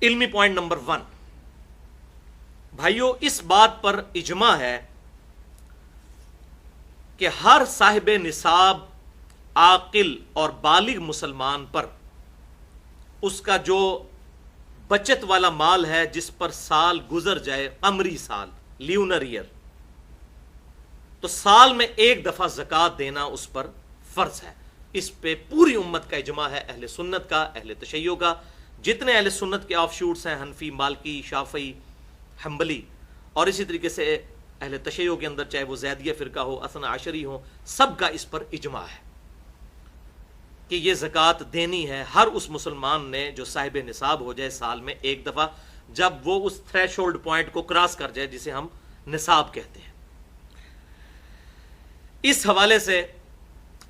علمی point number 1، بھائیو اس بات پر اجماع ہے کہ ہر صاحب نصاب عاقل اور بالغ مسلمان پر اس کا جو بچت والا مال ہے جس پر سال گزر جائے، قمری سال، لیونر ایئر، تو سال میں ایک دفعہ زکوٰۃ دینا اس پر فرض ہے۔ اس پہ پوری امت کا اجماع ہے، اہل سنت کا، اہل تشیع کا، جتنے اہل سنت کے آف شوٹس ہیں، حنفی، مالکی، شافعی، حنبلی، اور اسی طریقے سے اہل تشیع کے اندر چاہے وہ زیدیہ فرقہ ہو، اثنا عشری ہو، سب کا اس پر اجماع ہے کہ یہ زکوٰۃ دینی ہے ہر اس مسلمان نے جو صاحب نصاب ہو جائے سال میں ایک دفعہ، جب وہ اس تھریش ہولڈ پوائنٹ کو کراس کر جائے جسے ہم نصاب کہتے ہیں۔ اس حوالے سے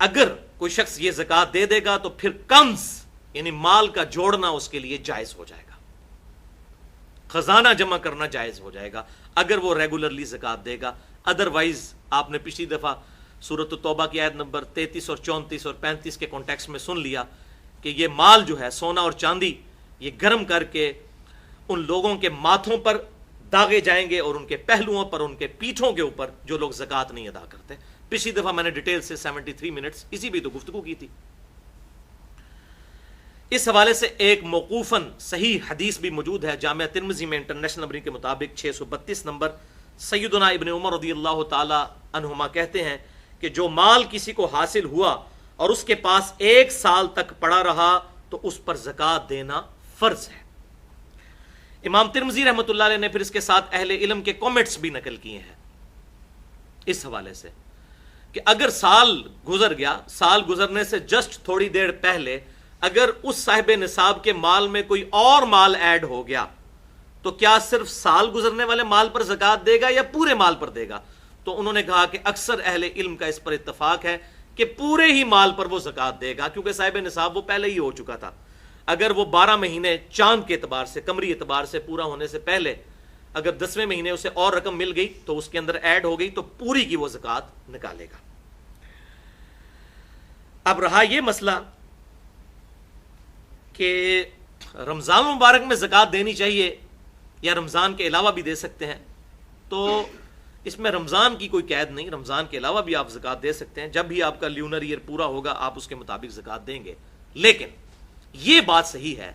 اگر کوئی شخص یہ زکوٰۃ دے دے گا تو پھر کنز یعنی مال کا جوڑنا اس کے لیے جائز ہو جائے گا، خزانہ جمع کرنا جائز ہو جائے گا اگر وہ ریگولرلی زکوٰۃ دے گا۔ ادروائز آپ نے پچھلی دفعہ سورۃ التوبہ کی آیت نمبر 33 اور 34 اور 35 کے کانٹیکسٹ میں سن لیا کہ یہ مال جو ہے سونا اور چاندی یہ گرم کر کے ان لوگوں کے ماتھوں پر داغے جائیں گے اور ان کے پہلوؤں پر، ان کے پیٹھوں کے اوپر جو لوگ زکوٰۃ نہیں ادا کرتے۔ پچھلی دفعہ میں نے ڈیٹیل سے 73 منٹس اسی بھی تو گفتگو کی تھی۔ اس حوالے سے ایک موقوفاً صحیح حدیث بھی موجود ہے، جامعہ ترمذی میں انٹرنیشنل نمبر کے مطابق 632 نمبر، سیدنا ابن عمر رضی اللہ تعالی عنہما کہتے ہیں کہ جو مال کسی کو حاصل ہوا اور اس کے پاس 1 سال تک پڑا رہا تو اس پر زکوٰۃ دینا فرض ہے۔ امام ترمذی رحمۃ اللہ علیہ نے پھر اس کے ساتھ اہل علم کے کامنٹس بھی نقل کیے ہیں اس حوالے سے کہ اگر سال گزر گیا، سال گزرنے سے جسٹ تھوڑی دیر پہلے اگر اس صاحب نصاب کے مال میں کوئی اور مال ایڈ ہو گیا تو کیا صرف سال گزرنے والے مال پر زکوٰۃ دے گا یا پورے مال پر دے گا؟ تو انہوں نے کہا کہ اکثر اہل علم کا اس پر اتفاق ہے کہ پورے ہی مال پر وہ زکوٰۃ دے گا، کیونکہ صاحب نصاب وہ پہلے ہی ہو چکا تھا۔ اگر وہ 12 مہینے چاند کے اعتبار سے، قمری اعتبار سے پورا ہونے سے پہلے اگر 10ویں مہینے اسے اور رقم مل گئی تو اس کے اندر ایڈ ہو گئی تو پوری کی وہ زکوٰۃ نکالے گا۔ اب رہا یہ مسئلہ کہ رمضان مبارک میں زکوٰۃ دینی چاہیے یا رمضان کے علاوہ بھی دے سکتے ہیں، تو اس میں رمضان کی کوئی قید نہیں، رمضان کے علاوہ بھی آپ زکوٰۃ دے سکتے ہیں، جب بھی آپ کا لیونر ایئر پورا ہوگا آپ اس کے مطابق زکوٰۃ دیں گے۔ لیکن یہ بات صحیح ہے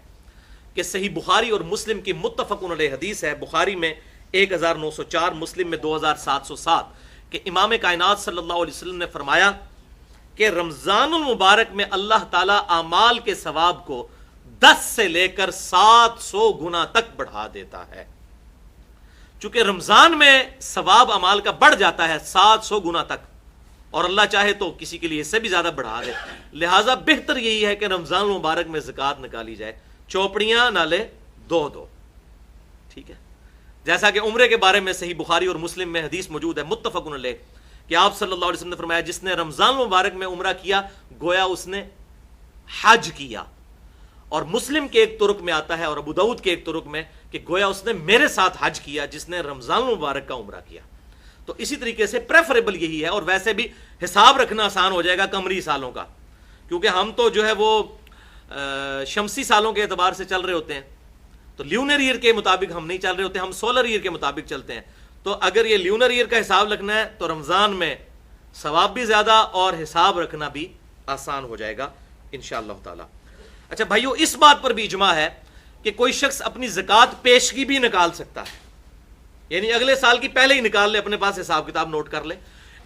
کہ صحیح بخاری اور مسلم کی متفق علیہ حدیث ہے، بخاری میں 1904، مسلم میں 2707، کہ امام کائنات صلی اللہ علیہ وسلم نے فرمایا کہ رمضان المبارک میں اللہ تعالیٰ اعمال کے ثواب کو 10 سے لے کر 700 گنا تک بڑھا دیتا ہے۔ چونکہ رمضان میں ثواب اعمال کا بڑھ جاتا ہے 700 گنا تک، اور اللہ چاہے تو کسی کے لیے اس سے بھی زیادہ بڑھا دے، لہٰذا بہتر یہی ہے کہ رمضان المبارک میں زکوٰۃ نکالی جائے، چوپڑیاں نہ لے، دو ٹھیک ہے۔ جیسا کہ عمرے کے بارے میں صحیح بخاری اور مسلم میں حدیث موجود ہے متفق علیہ کہ آپ صلی اللہ علیہ وسلم نے فرمایا جس نے رمضان مبارک میں عمرہ کیا گویا اس نے حج کیا، اور مسلم کے ایک طرق میں آتا ہے اور ابو داؤد کے ایک طرق میں کہ گویا اس نے میرے ساتھ حج کیا جس نے رمضان مبارک کا عمرہ کیا۔ تو اسی طریقے سے پریفریبل یہی ہے، اور ویسے بھی حساب رکھنا آسان ہو جائے گا قمری سالوں کا، کیونکہ ہم تو جو ہے وہ شمسی سالوں کے اعتبار سے چل رہے ہوتے ہیں، تو لیونر ایئر کے مطابق ہم نہیں چل رہے ہوتے، ہم سولر ایئر کے مطابق چلتے ہیں۔ تو اگر یہ لیونر ایئر کا حساب رکھنا ہے تو رمضان میں ثواب بھی زیادہ اور حساب رکھنا بھی آسان ہو جائے گا انشاءاللہ تعالی۔ اچھا بھائیو، اس بات پر بھی اجماع ہے کہ کوئی شخص اپنی زکوٰۃ پیشگی بھی نکال سکتا ہے، یعنی اگلے سال کی پہلے ہی نکال لے، اپنے پاس حساب کتاب نوٹ کر لے۔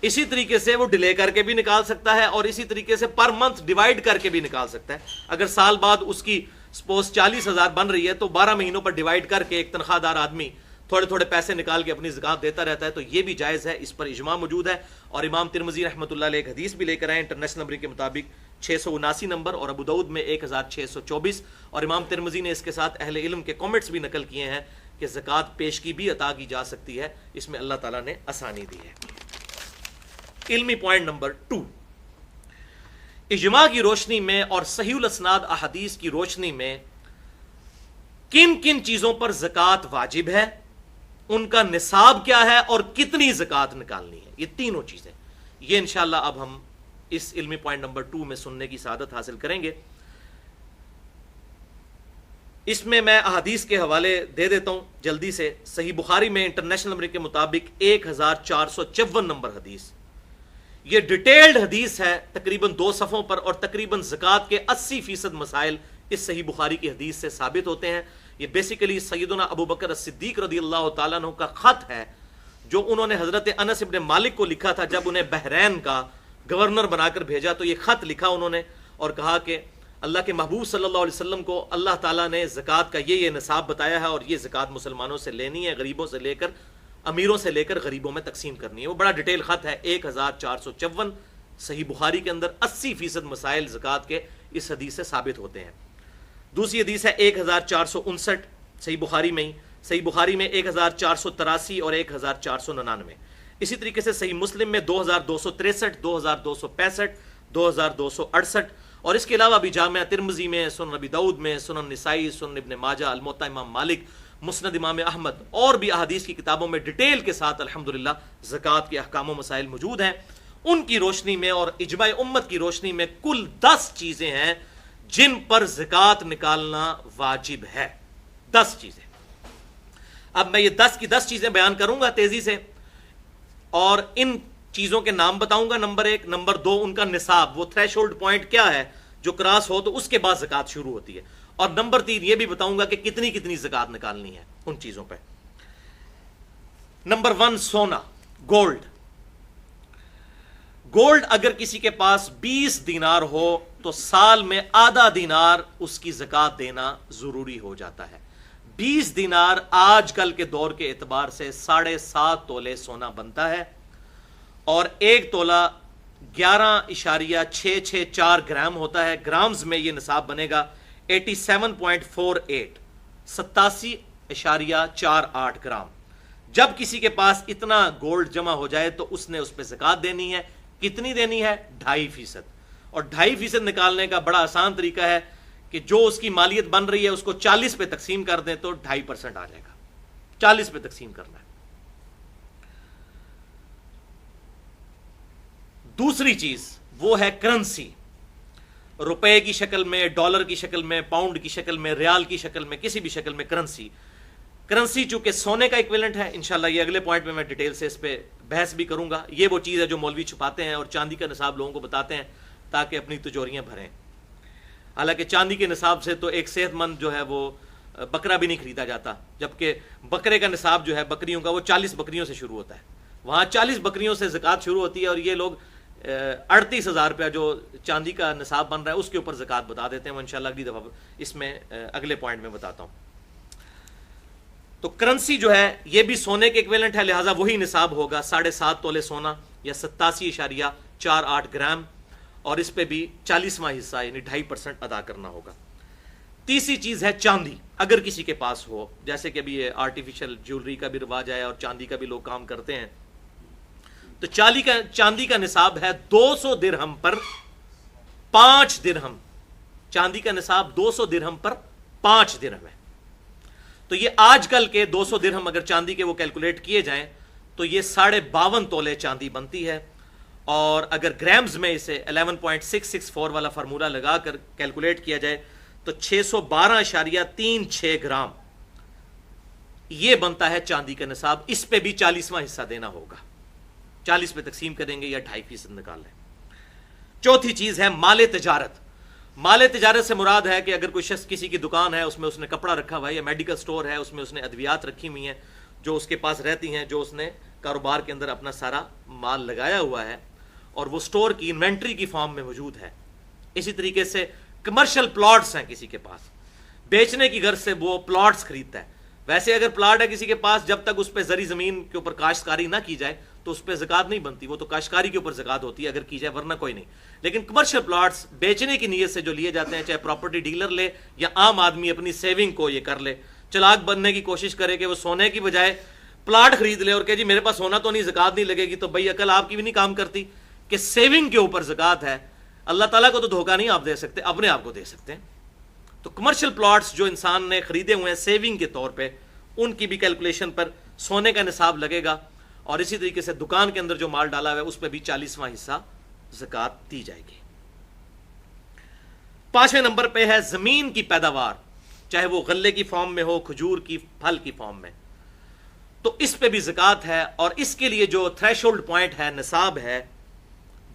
اسی طریقے سے وہ ڈیلے کر کے بھی نکال سکتا ہے، اور اسی طریقے سے پر منتھ ڈیوائڈ کر کے بھی نکال سکتا ہے۔ اگر سال بعد اس کی سپوز 40,000 بن رہی ہے تو 12 مہینوں پر ڈیوائڈ کر کے ایک تنخواہ دار آدمی تھوڑے تھوڑے پیسے نکال کے اپنی زکوٰۃ دیتا رہتا ہے، تو یہ بھی جائز ہے، اس پر اجماع موجود ہے۔ اور امام ترمذی رحمۃ اللہ علیہ ایک حدیث بھی لے کر آئے انٹرنیشنل نمبر کے مطابق 679 نمبر، اور ابو داؤد میں 1624، اور امام ترمذی نے اس کے ساتھ اہل علم کے کامنٹس بھی نقل کیے ہیں کہ زکوٰۃ پیشگی بھی عطا کی جا سکتی ہے، اس میں اللہ تعالیٰ نے آسانی دی ہے۔ علمی پوائنٹ نمبر 2، اجماع کی روشنی میں اور صحیح الاسناد احادیث کی روشنی میں کن کن چیزوں پر زکوٰۃ واجب ہے، ان کا نصاب کیا ہے اور کتنی زکوٰۃ نکالنی ہے، یہ تینوں چیزیں، یہ انشاءاللہ اب ہم اس علمی پوائنٹ نمبر 2 میں سننے کی سعادت حاصل کریں گے۔ اس میں احادیث کے حوالے دے دیتا ہوں جلدی سے. صحیح بخاری میں انٹرنیشنل نمبر کے مطابق 1454 نمبر حدیث. یہ ڈیٹیلڈ حدیث ہے تقریباً 2 صفحوں پر, اور تقریباً زکوٰۃ کے 80% مسائل اس صحیح بخاری کی حدیث سے ثابت ہوتے ہیں. یہ بیسیکلی سیدنا ابو بکر الصدیق رضی اللہ تعالیٰ عنہ کا خط ہے جو انہوں نے حضرت انس ابن مالک کو لکھا تھا جب انہیں بحرین کا گورنر بنا کر بھیجا. تو یہ خط لکھا انہوں نے اور کہا کہ اللہ کے محبوب صلی اللہ علیہ وسلم کو اللہ تعالیٰ نے زکوٰۃ کا یہ نصاب بتایا ہے, اور یہ زکوٰۃ مسلمانوں سے لینی ہے, غریبوں سے لے کر امیروں سے لے کر غریبوں میں تقسیم کرنی ہے. وہ بڑا ڈیٹیل خط ہے 1454 صحیح بخاری کے اندر. 80% مسائل زکوٰۃ کے اس حدیث سے ثابت ہوتے ہیں. دوسری حدیث ہے 1459 صحیح بخاری میں ہی. صحیح بخاری میں 1483 اور 1499. اسی طریقے سے صحیح مسلم میں 2263, 2265, 2268, اور اس کے علاوہ بھی جامعہ ترمذی میں, سنن ابی داؤد میں, سنن نسائی, سنن ابن ماجہ, الموطا امام مالک, مسند امام احمد, اور بھی احادیث کی کتابوں میں ڈیٹیل کے ساتھ الحمدللہ زکوٰۃ کے احکام و مسائل موجود ہیں. ان کی روشنی میں اور اجماع امت کی روشنی میں کل 10 چیزیں ہیں جن پر زکوٰۃ نکالنا واجب ہے. 10 چیزیں. اب میں یہ 10 کی 10 چیزیں بیان کروں گا تیزی سے, اور ان چیزوں کے نام بتاؤں گا. نمبر 1, نمبر 2 ان کا نصاب, وہ تھریش ہولڈ پوائنٹ کیا ہے جو کراس ہو تو اس کے بعد زکوٰۃ شروع ہوتی ہے. اور نمبر 3 یہ بھی بتاؤں گا کہ کتنی کتنی زکوٰۃ نکالنی ہے ان چیزوں پہ. نمبر 1, سونا, گولڈ. گولڈ اگر کسی کے پاس 20 دینار ہو تو سال میں آدھا دینار اس کی زکوٰۃ دینا ضروری ہو جاتا ہے. 20 دینار آج کل کے دور کے اعتبار سے 7.5 تولے سونا بنتا ہے, اور 1 تولہ 11.664 گرام ہوتا ہے. گرامز میں یہ نصاب بنے گا 87.48, 87.48 گرام. جب کسی کے پاس اتنا گولڈ جمع ہو جائے تو اس نے اس پہ زکوٰۃ دینی ہے. کتنی دینی ہے؟ 2.5%. اور 2.5% نکالنے کا بڑا آسان طریقہ ہے کہ جو اس کی مالیت بن رہی ہے اس کو 40 پہ تقسیم کر دیں تو 2.5% آ جائے گا. 40 پہ تقسیم کرنا ہے. دوسری چیز وہ ہے کرنسی. روپے کی شکل میں, ڈالر کی شکل میں, پاؤنڈ کی شکل میں, ریال کی شکل میں, کسی بھی شکل میں کرنسی. کرنسی چونکہ سونے کا ایکویلنٹ ہے, انشاءاللہ یہ اگلے پوائنٹ میں ڈیٹیل سے اس پہ بحث بھی کروں گا. یہ وہ چیز ہے جو مولوی چھپاتے ہیں اور چاندی کا نصاب لوگوں کو بتاتے ہیں تاکہ اپنی تجوریاں بھریں. حالانکہ چاندی کے نصاب سے تو ایک صحت مند جو ہے وہ بکرا بھی نہیں خریدا جاتا, جبکہ بکرے کا نصاب جو ہے بکریوں کا وہ 40 بکریوں سے شروع ہوتا ہے. وہاں 40 بکریوں سے زکوٰۃ شروع ہوتی ہے, اور یہ لوگ 38,000 روپیہ جو چاندی کا نصاب بن رہا ہے اس کے اوپر زکوٰۃ بتا دیتے ہیں. وہ انشاءاللہ اگلی دفعہ اس میں اگلے پوائنٹ میں بتاتا ہوں. تو کرنسی جو ہے یہ بھی سونے کے ایکویلنٹ ہے, لہٰذا وہی نصاب ہوگا 7.5 تولے سونا یا 87.48 گرام, اور اس پہ بھی 40واں حصہ یعنی 2.5% ادا کرنا ہوگا. تیسری چیز ہے چاندی. اگر کسی کے پاس ہو, جیسے کہ ابھی یہ آرٹیفیشل جیولری کا بھی رواج ہے اور چاندی کا بھی لوگ کام کرتے ہیں, تو چاندی کا نصاب ہے 200 درہم پر 5 درہم. چاندی کا نصاب 200 درہم پر 5 درہم ہے. تو یہ آج کل کے 200 درہم اگر چاندی کے وہ کیلکولیٹ کیے جائیں تو یہ 52.5 تولے چاندی بنتی ہے. اور اگر گرامز میں اسے 11.664 والا فارمولہ لگا کر کیلکولیٹ کیا جائے تو 612.36 گرام یہ بنتا ہے چاندی کا نصاب. اس پہ بھی 40واں حصہ دینا ہوگا. 40 پہ تقسیم کریں گے یا 2.5% نکال لیں. چوتھی چیز ہے مال تجارت. مال تجارت سے مراد ہے کہ اگر کوئی شخص کسی کی دکان ہے, اس میں اس نے کپڑا رکھا ہوا ہے, یا میڈیکل سٹور ہے, اس میں اس نے ادویات رکھی ہوئی ہیں جو اس کے پاس رہتی ہیں, جو اس نے کاروبار کے اندر اپنا سارا مال لگایا ہوا ہے, اور وہ سٹور کی انوینٹری کی فارم میں موجود ہے. اسی طریقے سے کمرشل پلاٹس ہیں کسی کے پاس, بیچنے کی غرض سے وہ پلاٹس خریدتا ہے. ویسے اگر پلاٹ ہے کسی کے پاس, جب تک اس پہ زرعی زمین کے اوپر کاشتکاری نہ کی جائے تو اس پہ زکوٰۃ نہیں بنتی, وہ تو کاشتکاری کے اوپر زکوٰۃ ہوتی ہے اگر کی جائے, ورنہ کوئی نہیں. لیکن کمرشل پلاٹس بیچنے کی نیت سے جو لیے جاتے ہیں, چاہے پراپرٹی ڈیلر لے یا عام آدمی اپنی سیونگ کو یہ کر لے, چلاک بننے کی کوشش کرے کہ وہ سونے کی بجائے پلاٹ خرید لے اور کہ جی میرے پاس سونا تو نہیں, زکوٰۃ نہیں لگے گی, تو بھائی عقل آپ کی بھی نہیں کام کرتی کہ سیونگ کے اوپر زکوٰۃ ہے. اللہ تعالیٰ کو تو دھوکہ نہیں آپ دے سکتے, اپنے آپ کو دے سکتے ہیں. تو کمرشل پلاٹس جو انسان نے خریدے ہوئے ہیں سیونگ کے طور پہ, ان کی بھی کیلکولیشن پر سونے کا نصاب لگے گا. اور اسی طریقے سے دکان کے اندر جو مال ڈالا ہوا ہے اس پہ بھی 40واں حصہ زکوٰۃ دی جائے گی. 5ویں نمبر پہ ہے زمین کی پیداوار. چاہے وہ غلے کی فارم میں ہو، کھجور کی پھل کی فارم میں، تو اس پہ بھی زکوٰۃ ہے. اور اس کے لیے جو تھریش ہولڈ پوائنٹ ہے، نصاب ہے،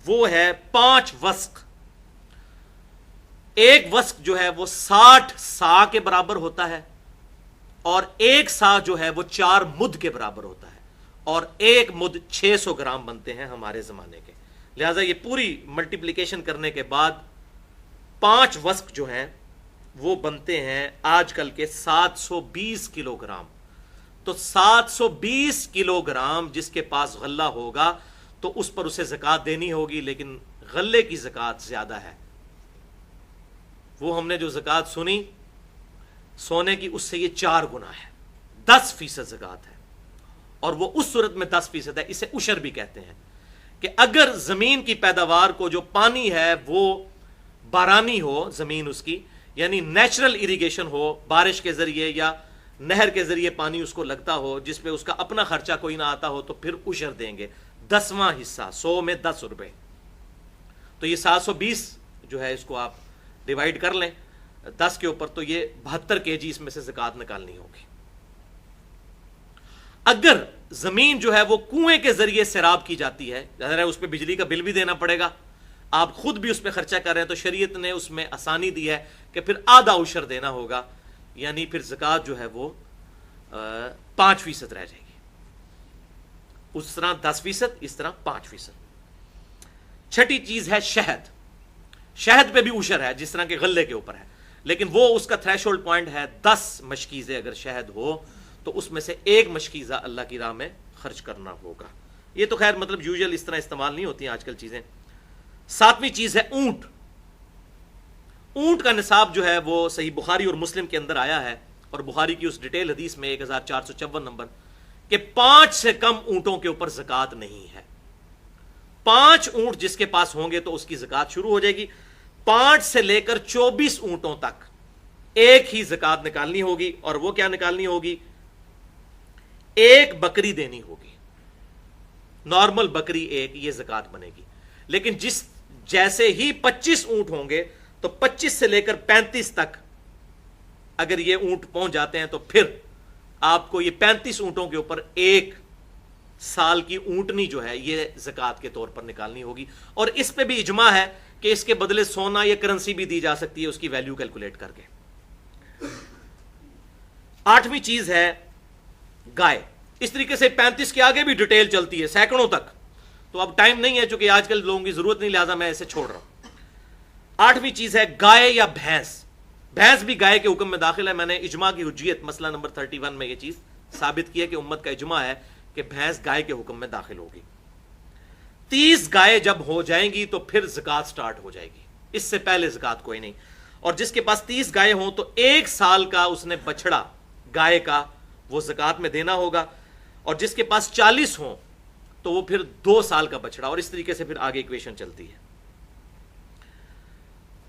وہ ہے 5 وسق. ایک وسق جو ہے وہ 60 سا کے برابر ہوتا ہے، اور ایک سا جو ہے وہ 4 مد کے برابر ہوتا ہے، اور ایک مد 600 گرام بنتے ہیں ہمارے زمانے کے. لہذا یہ پوری ملٹیپلیکیشن کرنے کے بعد 5 وسق جو ہیں وہ بنتے ہیں آج کل کے 720 کلو گرام. تو 720 کلو گرام جس کے پاس غلہ ہوگا تو اس پر اسے زکوٰۃ دینی ہوگی، لیکن غلے کی زکوٰۃ زیادہ ہے. وہ ہم نے جو زکوٰۃ سنی سونے کی، اس سے یہ 4 گنا ہے، 10% زکوٰۃ ہے. اور وہ اس صورت میں 10% ہے، اسے عشر بھی کہتے ہیں، کہ اگر زمین کی پیداوار کو جو پانی ہے وہ بارانی ہو، زمین اس کی یعنی نیچرل اریگیشن ہو، بارش کے ذریعے یا نہر کے ذریعے پانی اس کو لگتا ہو، جس پہ اس کا اپنا خرچہ کوئی نہ آتا ہو، تو پھر عشر دیں گے 10واں حصہ، 100 میں 10 روپے. تو یہ 720 جو ہے اس کو آپ ڈیوائڈ کر لیں 10 کے اوپر، تو یہ 72 kg اس میں سے زکوٰۃ نکالنی ہوگی. اگر زمین جو ہے وہ کنویں کے ذریعے سیراب کی جاتی ہے، ظاہر ہے اس پہ بجلی کا بل بھی دینا پڑے گا، آپ خود بھی اس پہ خرچہ کر رہے ہیں، تو شریعت نے اس میں آسانی دی ہے کہ پھر آدھا عشر دینا ہوگا، یعنی پھر زکوٰۃ جو ہے وہ 5% رہ جائے گی. اس طرح 10%، اس طرح 5%. چھٹی چیز ہے شہد. شہد پہ بھی عشر ہے جس طرح کے غلے کے اوپر ہے، لیکن وہ اس کا تھریش ہولڈ پوائنٹ ہے 10 مشکیزے. اگر شہد ہو تو اس میں سے 1 مشکیزہ اللہ کی راہ میں خرچ کرنا ہوگا. یہ تو خیر مطلب یوزل اس طرح استعمال نہیں ہوتی ہیں آج کل چیزیں. 7ویں چیز ہے اونٹ. اونٹ کا نصاب جو ہے وہ صحیح بخاری اور مسلم کے اندر آیا ہے، اور بخاری کی اس ڈیٹیل حدیث میں 1454 نمبر، کہ 5 سے کم اونٹوں کے اوپر زکوٰۃ نہیں ہے. 5 اونٹ جس کے پاس ہوں گے تو اس کی زکوٰۃ شروع ہو جائے گی. 5 سے لے کر 24 اونٹوں تک ایک ہی زکوٰۃ نکالنی ہوگی. اور وہ کیا نکالنی ہوگی؟ 1 بکری دینی ہوگی. نارمل بکری ایک، یہ زکوٰۃ بنے گی. لیکن جیسے ہی 25 اونٹ ہوں گے تو 25 سے لے کر 35 تک اگر یہ اونٹ پہنچ جاتے ہیں تو پھر آپ کو یہ 35 اونٹوں کے اوپر 1 سال کی اونٹنی جو ہے یہ زکوٰۃ کے طور پر نکالنی ہوگی. اور اس پہ بھی اجماع ہے کہ اس کے بدلے سونا یا کرنسی بھی دی جا سکتی ہے، اس کی ویلیو کیلکولیٹ کر کے. 8ویں چیز ہے گائے. اس طریقے سے 35 کے آگے بھی ڈیٹیل چلتی ہے سینکڑوں تک، تو اب ٹائم نہیں ہے چونکہ آج کل لوگوں کی ضرورت نہیں، لہٰذا میں اسے چھوڑ رہا ہوں. 8ویں چیز ہے گائے یا بھینس. بھینس بھی گائے کے حکم میں داخل ہے. میں نے اجماع کی حجیت مسئلہ نمبر 31 میں یہ چیز ثابت کی ہے کہ امت کا اجماع ہے کہ بھینس گائے کے حکم میں داخل ہوگی. 30 گائے جب ہو جائیں گی تو پھر زکوٰۃ سٹارٹ ہو جائے گی، اس سے پہلے زکوٰۃ کوئی نہیں. اور جس کے پاس 30 گائے ہوں تو 1 سال کا اس نے بچڑا گائے کا وہ زکوٰۃ میں دینا ہوگا. اور جس کے پاس 40 ہوں تو وہ پھر 2 سال کا بچڑا. اور اس طریقے سے پھر آگے ایکویشن چلتی ہے.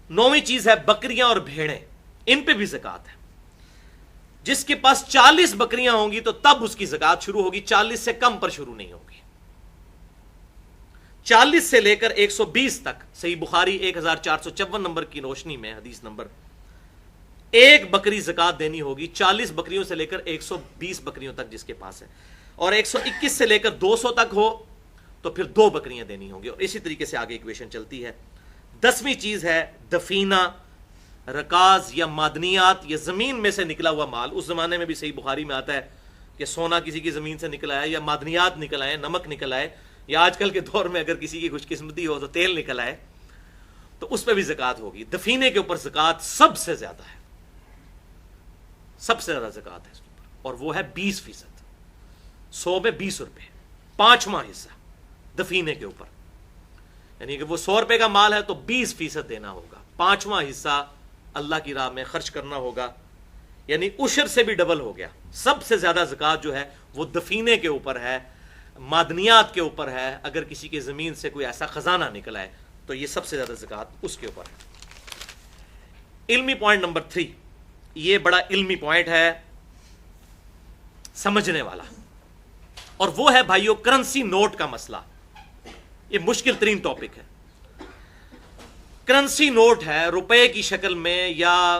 9ویں چیز ہے بکریاں اور بھیڑیں. ان پہ بھی زکوٰۃ ہے. جس کے پاس 40 بکریاں ہوں گی تو تب اس کی زکوٰۃ شروع ہوگی، 40 سے کم پر شروع نہیں ہوگی. 40 سے لے کر 120 تک صحیح بخاری 1454 نمبر کی روشنی میں حدیث نمبر 1 بکری زکوٰۃ دینی ہوگی. 40 بکریوں سے لے کر 120 بکریوں تک جس کے پاس ہے. اور 121 سے لے کر 200 تک ہو تو پھر 2 بکریاں دینی ہوں گی. اور اسی طریقے سے آگے ایکویشن چلتی ہے. 10ویں چیز ہے دفینہ، رکاز یا معدنیات، یہ زمین میں سے نکلا ہوا مال. اس زمانے میں بھی صحیح بخاری میں آتا ہے کہ سونا کسی کی زمین سے نکل آئے، یا معدنیات نکل آئے، نمک نکل آئے، یا آج کل کے دور میں اگر کسی کی خوش قسمتی ہو تو تیل نکل آئے، تو اس پہ بھی زکوٰۃ ہوگی. دفینے کے اوپر زکوٰۃ سب سے زیادہ ہے، سب سے زیادہ زکوٰۃ ہے اس کے اوپر، اور وہ ہے 20%. 100 میں 20 روپے، 5واں حصہ دفینے کے اوپر. یعنی کہ وہ 100 روپے کا مال ہے تو 20% دینا ہوگا، 5واں حصہ اللہ کی راہ میں خرچ کرنا ہوگا. یعنی عشر سے بھی ڈبل ہو گیا. سب سے زیادہ زکوٰۃ جو ہے وہ دفینے کے اوپر ہے، معدنیات کے اوپر ہے. اگر کسی کی زمین سے کوئی ایسا خزانہ نکلا ہے تو یہ سب سے زیادہ زکوٰۃ اس کے اوپر ہے. علمی پوائنٹ نمبر 3، یہ بڑا علمی پوائنٹ ہے، سمجھنے والا، اور وہ ہے بھائیو کرنسی نوٹ کا مسئلہ. یہ مشکل ترین ٹاپک ہے. کرنسی نوٹ ہے، روپے کی شکل میں یا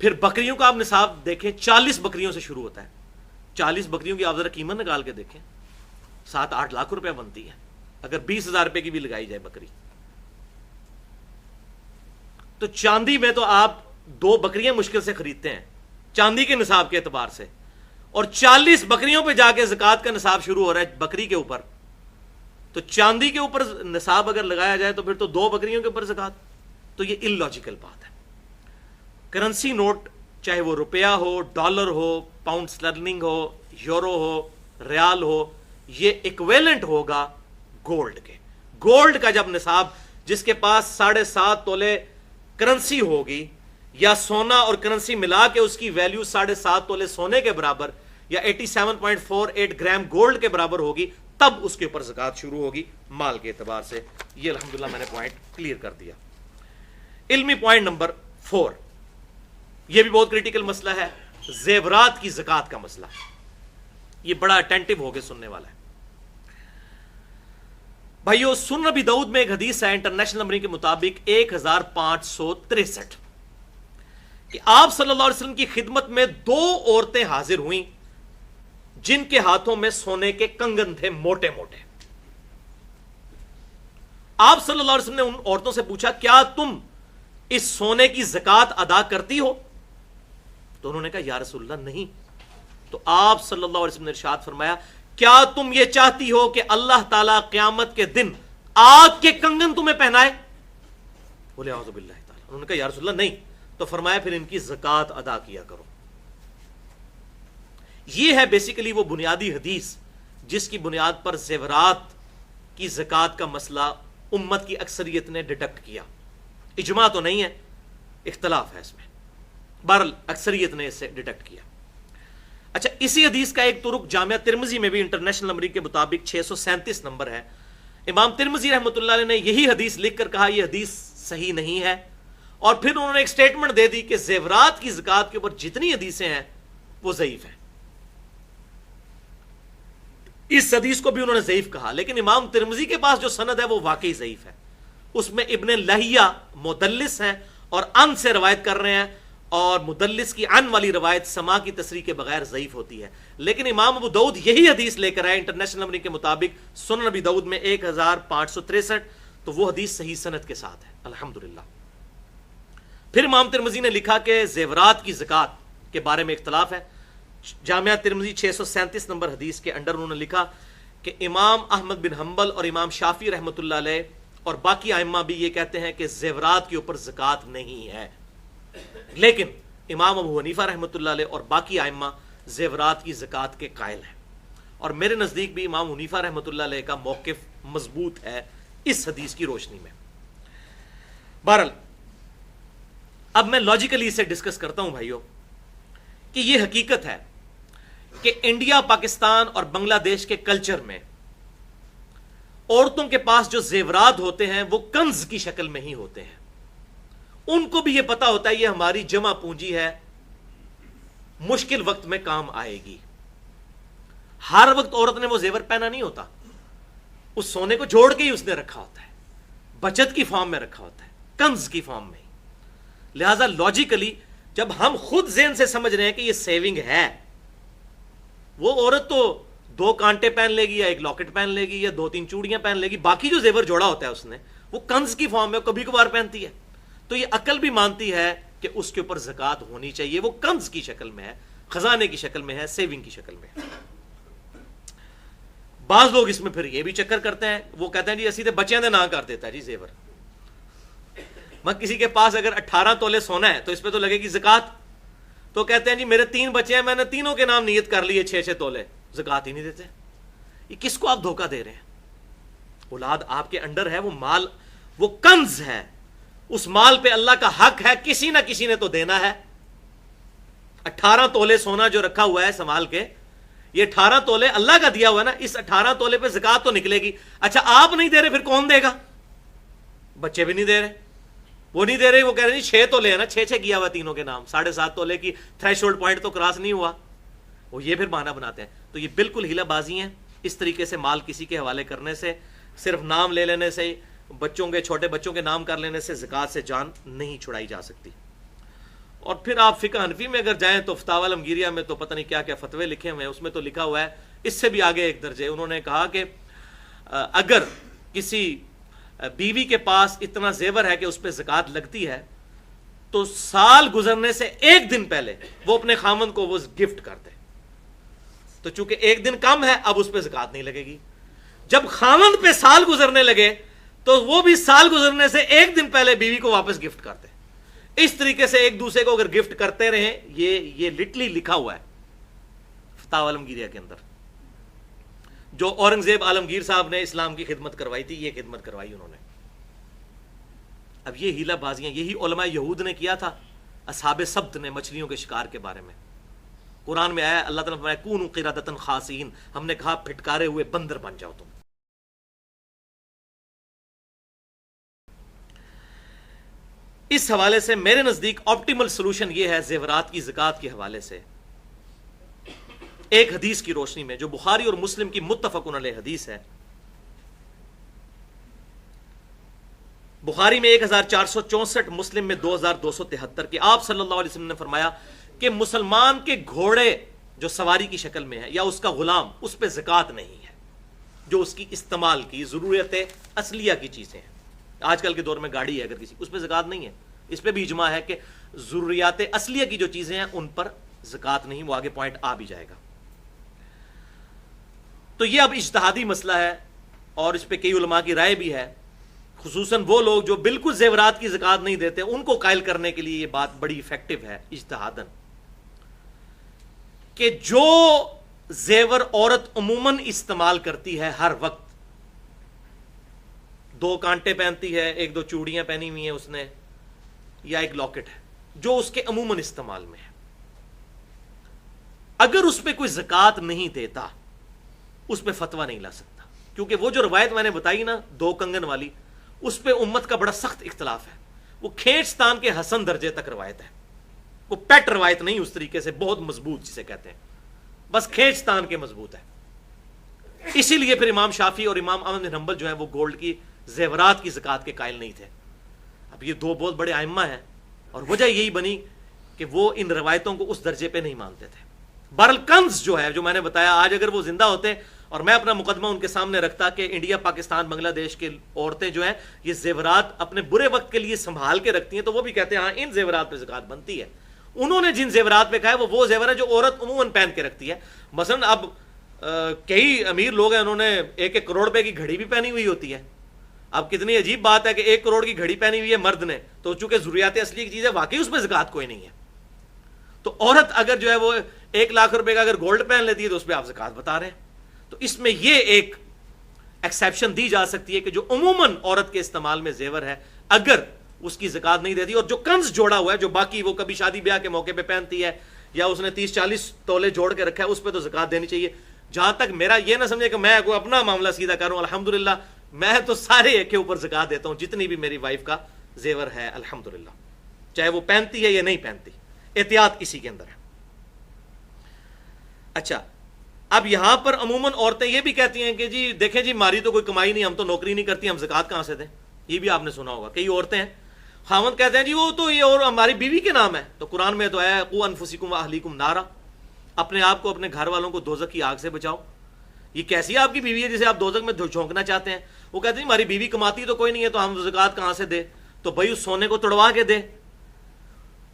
پھر بکریوں کا آپ نصاب دیکھیں 40 بکریوں سے شروع ہوتا ہے. 40 بکریوں کی آپ ذرا قیمت نکال کے دیکھیں, 7-8 لاکھ روپے بنتی ہے اگر 20,000 روپے کی بھی لگائی جائے بکری. تو چاندی میں تو آپ 2 بکریاں مشکل سے خریدتے ہیں چاندی کے نصاب کے اعتبار سے, اور 40 بکریوں پہ جا کے زکوٰۃ کا نصاب شروع ہو رہا ہے بکری کے اوپر. تو چاندی کے اوپر نصاب اگر لگایا جائے تو پھر تو 2 بکریوں کے اوپر زکوٰۃ. تو یہ ان لاجیکل بات ہے. کرنسی نوٹ چاہے وہ روپیہ ہو, ڈالر ہو, پاؤنڈ سٹرلنگ ہو, یورو ہو, ریال ہو, یہ ایکویلنٹ ہوگا گولڈ کے. گولڈ کا جب نصاب, جس کے پاس 7.5 تولے کرنسی ہوگی, یا سونا اور کرنسی ملا کے اس کی ویلیو 7.5 تولے سونے کے برابر یا 87.48 گرام گولڈ کے برابر ہوگی, تب اس کے اوپر زکوٰۃ شروع ہوگی مال کے اعتبار سے. یہ الحمدللہ میں نے پوائنٹ کلیئر کر دیا. علمی پوائنٹ نمبر 4, یہ بھی بہت کریٹیکل مسئلہ ہے, زیورات کی زکوٰۃ کا مسئلہ. یہ بڑا اٹینٹو ہو کے سننے والا ہے بھائیو. سنن ابی داؤد میں ایک حدیث ہے انٹرنیشنل نمبرنگ کے مطابق 1563 کہ آپ صلی اللہ علیہ وسلم کی خدمت میں 2 عورتیں حاضر ہوئیں جن کے ہاتھوں میں سونے کے کنگن تھے موٹے موٹے. آپ صلی اللہ علیہ وسلم نے ان عورتوں سے پوچھا کیا تم اس سونے کی زکوٰۃ ادا کرتی ہو؟ تو انہوں نے کہا یا رسول اللہ نہیں. تو آپ صلی اللہ علیہ وسلم نے ارشاد فرمایا کیا تم یہ چاہتی ہو کہ اللہ تعالیٰ قیامت کے دن آگ کے کنگن تمہیں پہنائے؟ بولے اعوذ باللہ تعالیٰ. انہوں نے کہا یا رسول اللہ نہیں. تو فرمایا پھر ان کی زکوٰۃ ادا کیا کرو. یہ ہے بیسیکلی وہ بنیادی حدیث جس کی بنیاد پر زیورات کی زکوٰۃ کا مسئلہ امت کی اکثریت نے ڈیڈکٹ کیا. اجماع تو نہیں ہے, اختلاف ہے اس میں, بہرحال اکثریت نے اسے ڈیڈکٹ کیا. اچھا, اسی حدیث کا ایک طرق جامعہ ترمذی میں بھی انٹرنیشنل نمبرنگ کے مطابق 637 نمبر ہے. امام ترمذی رحمۃ اللہ علیہ نے یہی حدیث لکھ کر کہا یہ حدیث صحیح نہیں ہے, اور پھر انہوں نے ایک سٹیٹمنٹ دے دی کہ زیورات کی زکوٰۃ کے اوپر جتنی حدیثیں ہیں وہ ضعیف ہیں. اس حدیث کو بھی انہوں نے ضعیف کہا, لیکن امام ترمذی کے پاس جو سند ہے وہ واقعی ضعیف ہے. اس میں ابن لہیہ مدلس ہیں اور ان سے روایت کر رہے ہیں, اور مدلس کی ان والی روایت سما کی تصریح کے بغیر ضعیف ہوتی ہے. لیکن امام ابو داؤد یہی حدیث لے کر آئے انٹرنیشنل نمبرنگ کے مطابق سنن ابی داؤد میں 1563, تو وہ حدیث صحیح سند کے ساتھ ہے الحمدللہ. پھر امام ترمذی نے لکھا کہ زیورات کی زکوٰۃ کے بارے میں اختلاف ہے. جامعہ ترمذی 637 نمبر حدیث کے انڈر انہوں نے لکھا کہ امام احمد بن حنبل اور امام شافعی رحمۃ اللہ علیہ اور باقی ائمہ بھی یہ کہتے ہیں کہ زیورات کے اوپر زکوٰۃ نہیں ہے, لیکن امام ابو حنیفہ رحمۃ اللہ علیہ اور باقی ائمہ زیورات کی زکوٰۃ کے قائل ہیں, اور میرے نزدیک بھی امام حنیفہ رحمۃ اللہ علیہ کا موقف مضبوط ہے اس حدیث کی روشنی میں. بہرحال اب میں لاجیکلی اسے ڈسکس کرتا ہوں بھائیوں کہ یہ حقیقت ہے کہ انڈیا, پاکستان اور بنگلہ دیش کے کلچر میں عورتوں کے پاس جو زیورات ہوتے ہیں وہ کنز کی شکل میں ہی ہوتے ہیں. ان کو بھی یہ پتا ہوتا ہے یہ ہماری جمع پونجی ہے, مشکل وقت میں کام آئے گی. ہر وقت عورت نے وہ زیور پہنا نہیں ہوتا, اس سونے کو جوڑ کے ہی اس نے رکھا ہوتا ہے, بچت کی فارم میں رکھا ہوتا ہے, کنز کی فارم میں. لہذا لاجیکلی جب ہم خود ذہن سے سمجھ رہے ہیں کہ یہ سیونگ ہے, وہ عورت تو 2 کانٹے پہن لے گی یا 1 لاکٹ پہن لے گی یا 2-3 چوڑیاں پہن لے گی, باقی جو زیور جوڑا ہوتا ہے اس نے وہ کنز کی فارم میں کبھی کبھار پہنتی ہے. تو یہ عقل بھی مانتی ہے کہ اس کے اوپر زکوٰۃ ہونی چاہیے, وہ کنز کی شکل میں ہے, خزانے کی شکل میں ہے, سیونگ کی شکل میں ہے. بعض لوگ اس میں پھر یہ بھی چکر کرتے ہیں, وہ کہتے ہیں جی اسی تے بچیاں دے نہ کر دیتا ہے جی زیور. میں کسی کے پاس اگر 18 تولے سونا ہے تو اس پہ تو لگے گی زکوٰۃ, تو کہتے ہیں جی میرے 3 بچے ہیں, میں نے تینوں کے نام نیت کر لیے 6-6 تولے, زکوٰۃ ہی نہیں دیتے. یہ کس کو آپ دھوکہ دے رہے ہیں؟ اولاد آپ کے انڈر ہے, وہ مال وہ کنز ہے, اس مال پہ اللہ کا حق ہے, کسی نہ کسی نے تو دینا ہے. 18 تولے سونا جو رکھا ہوا ہے سنبھال کے, یہ 18 تولے اللہ کا دیا ہوا ہے نا, اس 18 تولے پہ زکوٰۃ تو نکلے گی. اچھا آپ نہیں دے رہے پھر کون دے گا؟ بچے بھی نہیں دے رہے, وہ نہیں دے رہے, وہ کہہ رہے ہیں 6 تولے ہے نا, 6 کیا ہوا تینوں کے نام, 7.5 تولے کی تھریش ہولڈ پوائنٹ تو کراس نہیں ہوا, وہ یہ پھر بہانہ بناتے ہیں. تو یہ بالکل ہیلا بازی ہیں. اس طریقے سے مال کسی کے حوالے کرنے سے, صرف نام لے لینے سے, بچوں کے چھوٹے بچوں کے نام کر لینے سے زکوٰۃ سے جان نہیں چھڑائی جا سکتی. اور پھر آپ فقہ حنفی میں اگر جائیں تو فتاوی عالمگیریہ میں تو پتہ نہیں کیا کیا فتوے لکھے ہوئے ہیں، اس میں تو لکھا ہوا ہے اس سے بھی آگے ایک درجے، انہوں نے کہا کہ اگر کسی بیوی کے پاس اتنا زیور ہے کہ اس پہ زکوٰۃ لگتی ہے تو سال گزرنے سے ایک دن پہلے وہ اپنے خامند کو وہ گفٹ کر دے، تو چونکہ ایک دن کم ہے اب اس پہ زکوٰۃ نہیں لگے گی۔ جب خامند پہ سال گزرنے لگے تو وہ بھی سال گزرنے سے ایک دن پہلے بیوی کو واپس گفٹ کر دے۔ اس طریقے سے ایک دوسرے کو اگر گفٹ کرتے رہیں، یہ لٹرلی لکھا ہوا ہے فتاوی عالمگیریہ کے اندر، جو اورنگزیب عالمگیر صاحب نے اسلام کی خدمت کروائی تھی، یہ خدمت کروائی انہوں نے۔ اب یہ ہیلا بازیاں یہی علماء یہود نے کیا تھا اصحاب سبت نے مچھلیوں کے شکار کے بارے میں۔ قرآن میں آیا، اللہ تعالیٰ نے فرمایا کونوا قردۃ خاسئین، ہم نے کہا پھٹکارے ہوئے بندر بن جاؤ تم۔ اس حوالے سے میرے نزدیک آپٹیمل سولوشن یہ ہے زیورات کی زکوٰۃ کے حوالے سے، ایک حدیث کی روشنی میں جو بخاری اور مسلم کی متفقن علیہ حدیث ہے۔ بخاری میں 1464، مسلم میں 2273، کہ آپ صلی اللہ علیہ وسلم نے فرمایا کہ مسلمان کے گھوڑے جو سواری کی شکل میں ہے یا اس کا غلام، اس پہ زکوٰۃ نہیں ہے، جو اس کی استعمال کی ضرورت اصلیہ کی چیزیں ہیں۔ آج کل کے دور میں گاڑی ہے اگر کسی، اس پہ زکوٰۃ نہیں ہے۔ اس پہ بھی اجماع ہے کہ ضروریات اصلیہ کی جو چیزیں ہیں ان پر زکوٰۃ نہیں، وہ آگے پوائنٹ آ بھی جائے گا۔ تو یہ اب اجتہادی مسئلہ ہے اور اس پہ کئی علماء کی رائے بھی ہے، خصوصاً وہ لوگ جو بالکل زیورات کی زکوٰۃ نہیں دیتے ان کو قائل کرنے کے لیے یہ بات بڑی افیکٹو ہے اجتہاداً، کہ جو زیور عورت عموماً استعمال کرتی ہے ہر وقت، 2 کانٹے پہنتی ہے، 1-2 چوڑیاں پہنی ہوئی ہیں اس نے، یا ایک لاکٹ ہے، جو اس کے عموماً استعمال میں ہے، اگر اس پہ کوئی زکوٰۃ نہیں دیتا اس پہ فتویٰ نہیں لا سکتا، کیونکہ وہ جو روایت میں نے بتائی نا 2 کنگن والی، اس پہ امت کا بڑا سخت اختلاف ہے، وہ کھینچتان کے حسن درجے تک روایت ہے، وہ پیٹ روایت نہیں، اس طریقے سے بہت مضبوط جسے کہتے ہیں، بس کھینچتان کے مضبوط ہے۔ اسی لیے پھر امام شافعی اور امام احمد بن حنبل جو ہے وہ گولڈ کی زیورات کی زکوٰۃ کے قائل نہیں تھے۔ اب یہ 2 بہت بڑے ائمہ ہیں اور وجہ یہی بنی کہ وہ ان روایتوں کو اس درجے پہ نہیں مانتے تھے۔ بہرحال کنز جو ہے، جو میں نے بتایا، آج اگر وہ زندہ ہوتے اور میں اپنا مقدمہ ان کے سامنے رکھتا کہ انڈیا، پاکستان، بنگلہ دیش کے عورتیں جو ہیں یہ زیورات اپنے برے وقت کے لیے سنبھال کے رکھتی ہیں، تو وہ بھی کہتے ہیں ہاں ان زیورات پہ زکوٰۃ بنتی ہے۔ انہوں نے جن زیورات پہ کہا ہے وہ زیور ہے جو عورت عموماً پہن کے رکھتی ہے۔ مثلاً اب کئی امیر لوگ ہیں، انہوں نے 1-1 کروڑ روپے کی گھڑی بھی پہنی ہوئی ہوتی ہے۔ اب کتنی عجیب بات ہے کہ 1 کروڑ کی گھڑی پہنی ہوئی ہے مرد نے، تو چونکہ ضروریات اصلی کی چیز ہے، واقعی اس پہ زکوٰۃ کوئی نہیں ہے۔ تو عورت اگر جو ہے وہ 1 لاکھ روپے کا اگر گولڈ پہن لیتی ہے تو اس پہ آپ زکوٰۃ بتا رہے ہیں۔ تو اس میں یہ ایک ایکسیپشن دی جا سکتی ہے کہ جو عموماً عورت کے استعمال میں زیور ہے، اگر اس کی زکوٰۃ نہیں دیتی، اور جو کنز جوڑا ہوا ہے، جو باقی وہ کبھی شادی بیاہ کے موقع پہ پہنتی ہے یا اس نے 30-40 تولے جوڑ کے رکھا ہے، اس پہ تو زکوٰۃ دینی چاہیے۔ جہاں تک میرا یہ نہ سمجھے کہ میں کوئی اپنا معاملہ سیدھا کروں، الحمدللہ میں تو سارے ایک کے اوپر زکوٰۃ دیتا ہوں، جتنی بھی میری وائف کا زیور ہے الحمدللہ، چاہے وہ پہنتی ہے یا نہیں پہنتی، احتیاط اسی کے اندر ہے۔ اچھا، اب یہاں پر عموماً عورتیں یہ بھی کہتی ہیں کہ جی دیکھیں جی ہماری تو کوئی کمائی نہیں، ہم تو نوکری نہیں کرتی، ہم زکوٰۃ کہاں سے دیں؟ یہ بھی آپ نے سنا ہوگا، کئی عورتیں ہیں، خاوند کہتے ہیں جی وہ تو یہ اور ہماری بیوی کے نام ہے، تو قرآن میں تو ہے قوا انفسکم واہلیکم نارا، اپنے آپ کو اپنے گھر والوں کو دوزخ کی آگ سے بچاؤ۔ یہ کیسی آپ کی بیوی ہے جسے آپ دوزخ میں جھونکنا چاہتے ہیں؟ وہ کہتے ہیں ہماری بیوی کماتی تو کوئی نہیں ہے تو ہم زکوٰۃ کہاں سے دے؟ تو بھائی اس سونے کو توڑوا کے دے،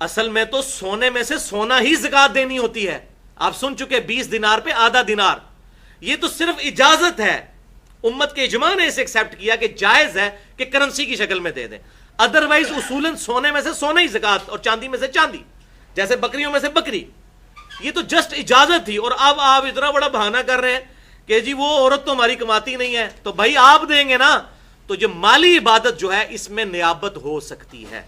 اصل میں تو سونے میں سے سونا ہی زکوٰۃ دینی ہوتی ہے۔ آپ سن چکے 20 دینار پہ آدھا دینار، یہ تو صرف اجازت ہے، امت کے اجماع نے اسے ایکسیپٹ کیا کہ جائز ہے کہ کرنسی کی شکل میں دے دیں، ادروائز اصولاً سونے میں سے سونا ہی زکوٰۃ اور چاندی میں سے چاندی، جیسے بکریوں میں سے بکری، یہ تو جسٹ اجازت تھی۔ اور اب آپ اتنا بڑا بہانہ کر رہے ہیں کہ جی وہ عورت تو ہماری کماتی نہیں ہے، تو بھائی آپ دیں گے نا۔ تو جو مالی عبادت جو ہے اس میں نیابت ہو سکتی ہے،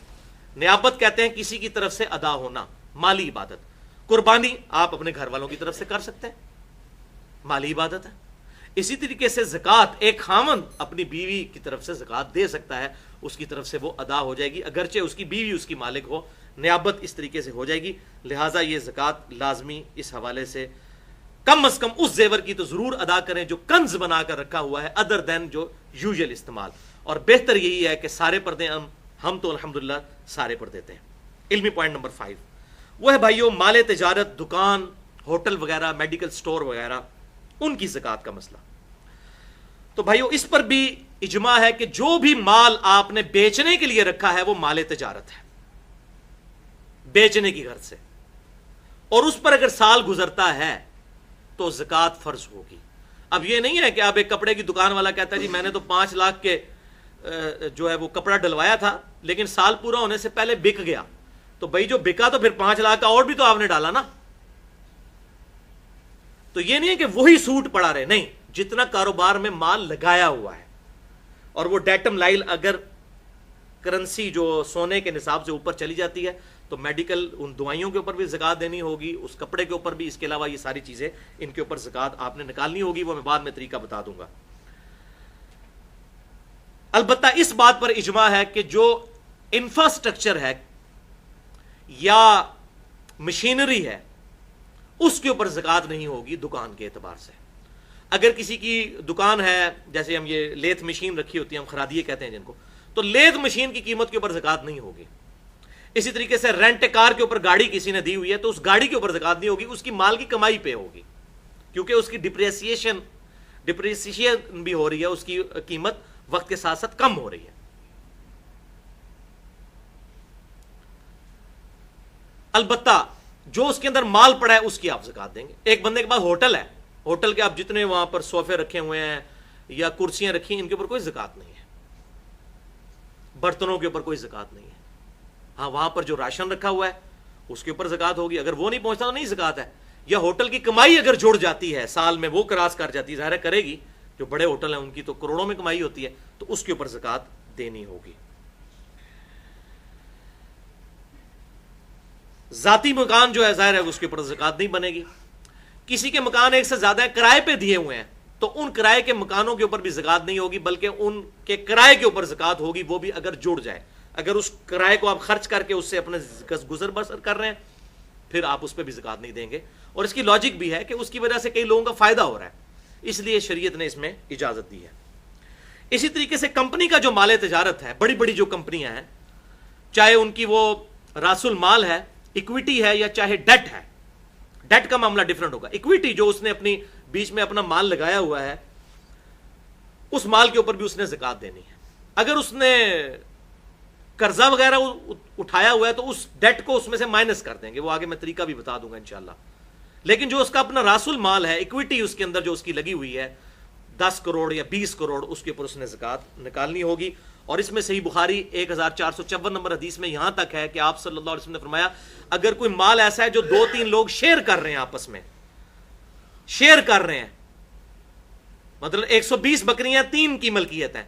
نیابت کہتے ہیں کسی کی طرف سے ادا ہونا، مالی عبادت۔ قربانی آپ اپنے گھر والوں کی طرف سے کر سکتے ہیں، مالی عبادت ہے۔ اسی طریقے سے زکوٰۃ ایک خاوند اپنی بیوی کی طرف سے زکوٰۃ دے سکتا ہے، اس کی طرف سے وہ ادا ہو جائے گی، اگرچہ اس کی بیوی اس کی مالک ہو، نیابت اس طریقے سے ہو جائے گی۔ لہٰذا یہ زکوٰۃ لازمی اس حوالے سے کم از کم اس زیور کی تو ضرور ادا کریں جو کنز بنا کر رکھا ہوا ہے، ادر دین جو یوزل استعمال۔ اور بہتر یہی ہے کہ سارے پردے ہم تو الحمدللہ سارے پر دیتے ہیں۔ علمی پوائنٹ نمبر 5 وہ ہے بھائیو مال تجارت، دکان، ہوٹل وغیرہ، میڈیکل سٹور وغیرہ، ان کی زکات کا مسئلہ۔ تو بھائیو اس پر بھی اجماع ہے کہ جو بھی مال آپ نے بیچنے کے لیے رکھا ہے وہ مال تجارت ہے، بیچنے کی غرض سے، اور اس پر اگر سال گزرتا ہے تو زکات فرض ہوگی۔ اب یہ نہیں ہے کہ اب ایک کپڑے کی دکان والا کہتا ہے جی میں نے تو 5 لاکھ کے جو ہے وہ کپڑا ڈلوایا تھا لیکن سال پورا ہونے سے پہلے بک گیا، تو بھائی جو بکا تو پھر 5 لاکھ کا اور بھی تو آپ نے ڈالا نا۔ تو یہ نہیں ہے کہ وہی سوٹ پڑا رہے، نہیں، جتنا کاروبار میں مال لگایا ہوا ہے، اور وہ ڈیٹم لائل اگر کرنسی جو سونے کے نصاب سے اوپر چلی جاتی ہے تو میڈیکل ان دوائیوں کے اوپر بھی زکات دینی ہوگی، اس کپڑے کے اوپر بھی، اس کے علاوہ یہ ساری چیزیں ان کے اوپر زکات آپ نے نکالنی ہوگی، وہ میں بعد میں طریقہ بتا دوں گا۔ البتہ اس بات پر اجماع ہے کہ جو انفراسٹرکچر ہے یا مشینری ہے اس کے اوپر زکات نہیں ہوگی دکان کے اعتبار سے۔ اگر کسی کی دکان ہے، جیسے ہم یہ لیتھ مشین رکھی ہوتی ہے، ہم خرادیے کہتے ہیں جن کو، تو لیتھ مشین کی قیمت کے اوپر زکات نہیں ہوگی۔ اسی طریقے سے رینٹ کار کے اوپر گاڑی کسی نے دی ہوئی ہے تو اس گاڑی کے اوپر زکات نہیں ہوگی، اس کی مال کی کمائی پہ ہوگی، کیونکہ اس کی ڈپریسیشن بھی ہو رہی ہے، اس کی قیمت وقت کے ساتھ ساتھ کم ہو رہی ہے۔ البتہ جو اس کے اندر مال پڑا ہے اس کی آپ زکات دیں گے۔ ایک بندے کے پاس ہوٹل ہے، ہوٹل کے آپ جتنے وہاں پر صوفے رکھے ہوئے ہیں یا کرسیاں رکھی ہیں، ان کے اوپر کوئی زکات نہیں ہے، برتنوں کے اوپر کوئی زکات نہیں ہے۔ ہاں وہاں پر جو راشن رکھا ہوا ہے اس کے اوپر زکات ہوگی، اگر وہ نہیں پہنچتا تو نہیں زکات ہے۔ یا ہوٹل کی کمائی اگر جڑ جاتی ہے سال میں، وہ کراس کر جاتی ہے، ظاہر کرے گی، جو بڑے ہوٹل ہیں ان کی تو کروڑوں میں کمائی ہوتی ہے، تو اس کے اوپر زکات دینی ہوگی۔ ذاتی مکان جو ہے ظاہر ہے اس کے اوپر زکات نہیں بنے گی۔ کسی کے مکان ایک سے زیادہ کرائے پہ دیے ہوئے ہیں تو ان کرائے کے مکانوں کے اوپر بھی زکات نہیں ہوگی، بلکہ ان کے کرائے کے اوپر زکات ہوگی، وہ بھی اگر جڑ جائے۔ اگر اس کرائے کو آپ خرچ کر کے اس سے اپنے گزر بسر کر رہے ہیں پھر آپ اس پہ بھی زکات نہیں دیں گے، اور اس کی لاجک بھی ہے کہ اس کی وجہ سے کئی لوگوں کا فائدہ ہو رہا ہے، اس لیے شریعت نے اس میں اجازت دی ہے۔ اسی طریقے سے کمپنی کا جو مال تجارت ہے، بڑی بڑی جو کمپنیاں ہیں، چاہے ان کی وہ راس المال ہے، اکویٹی ہے، یا چاہے ڈیٹ ہے، ڈیٹ کا معاملہ ڈیفرنٹ ہوگا۔ اکویٹی جو اس نے اپنی بیچ میں اپنا مال لگایا ہوا ہے، اس مال کے اوپر بھی اس نے زکات دینی ہے۔ اگر اس نے قرضہ وغیرہ اٹھایا ہوا ہے تو اس ڈیٹ کو اس میں سے مائنس کر دیں گے، وہ آگے میں طریقہ بھی بتا دوں گا انشاءاللہ۔ لیکن جو اس کا اپنا راس المال ہے، اکویٹی اس کے اندر جو اس کی لگی ہوئی ہے 10 کروڑ یا 20 کروڑ، اس کے اوپر اس نے زکات نکالنی ہوگی۔ اور اس میں صحیح بخاری 1454 نمبر حدیث میں یہاں تک ہے کہ آپ صلی اللہ علیہ وسلم نے فرمایا اگر کوئی مال ایسا ہے جو 2-3 لوگ شیئر کر رہے ہیں، آپس میں شیئر کر رہے ہیں، مطلب 120 بکریاں 3 کی ملکیت ہیں،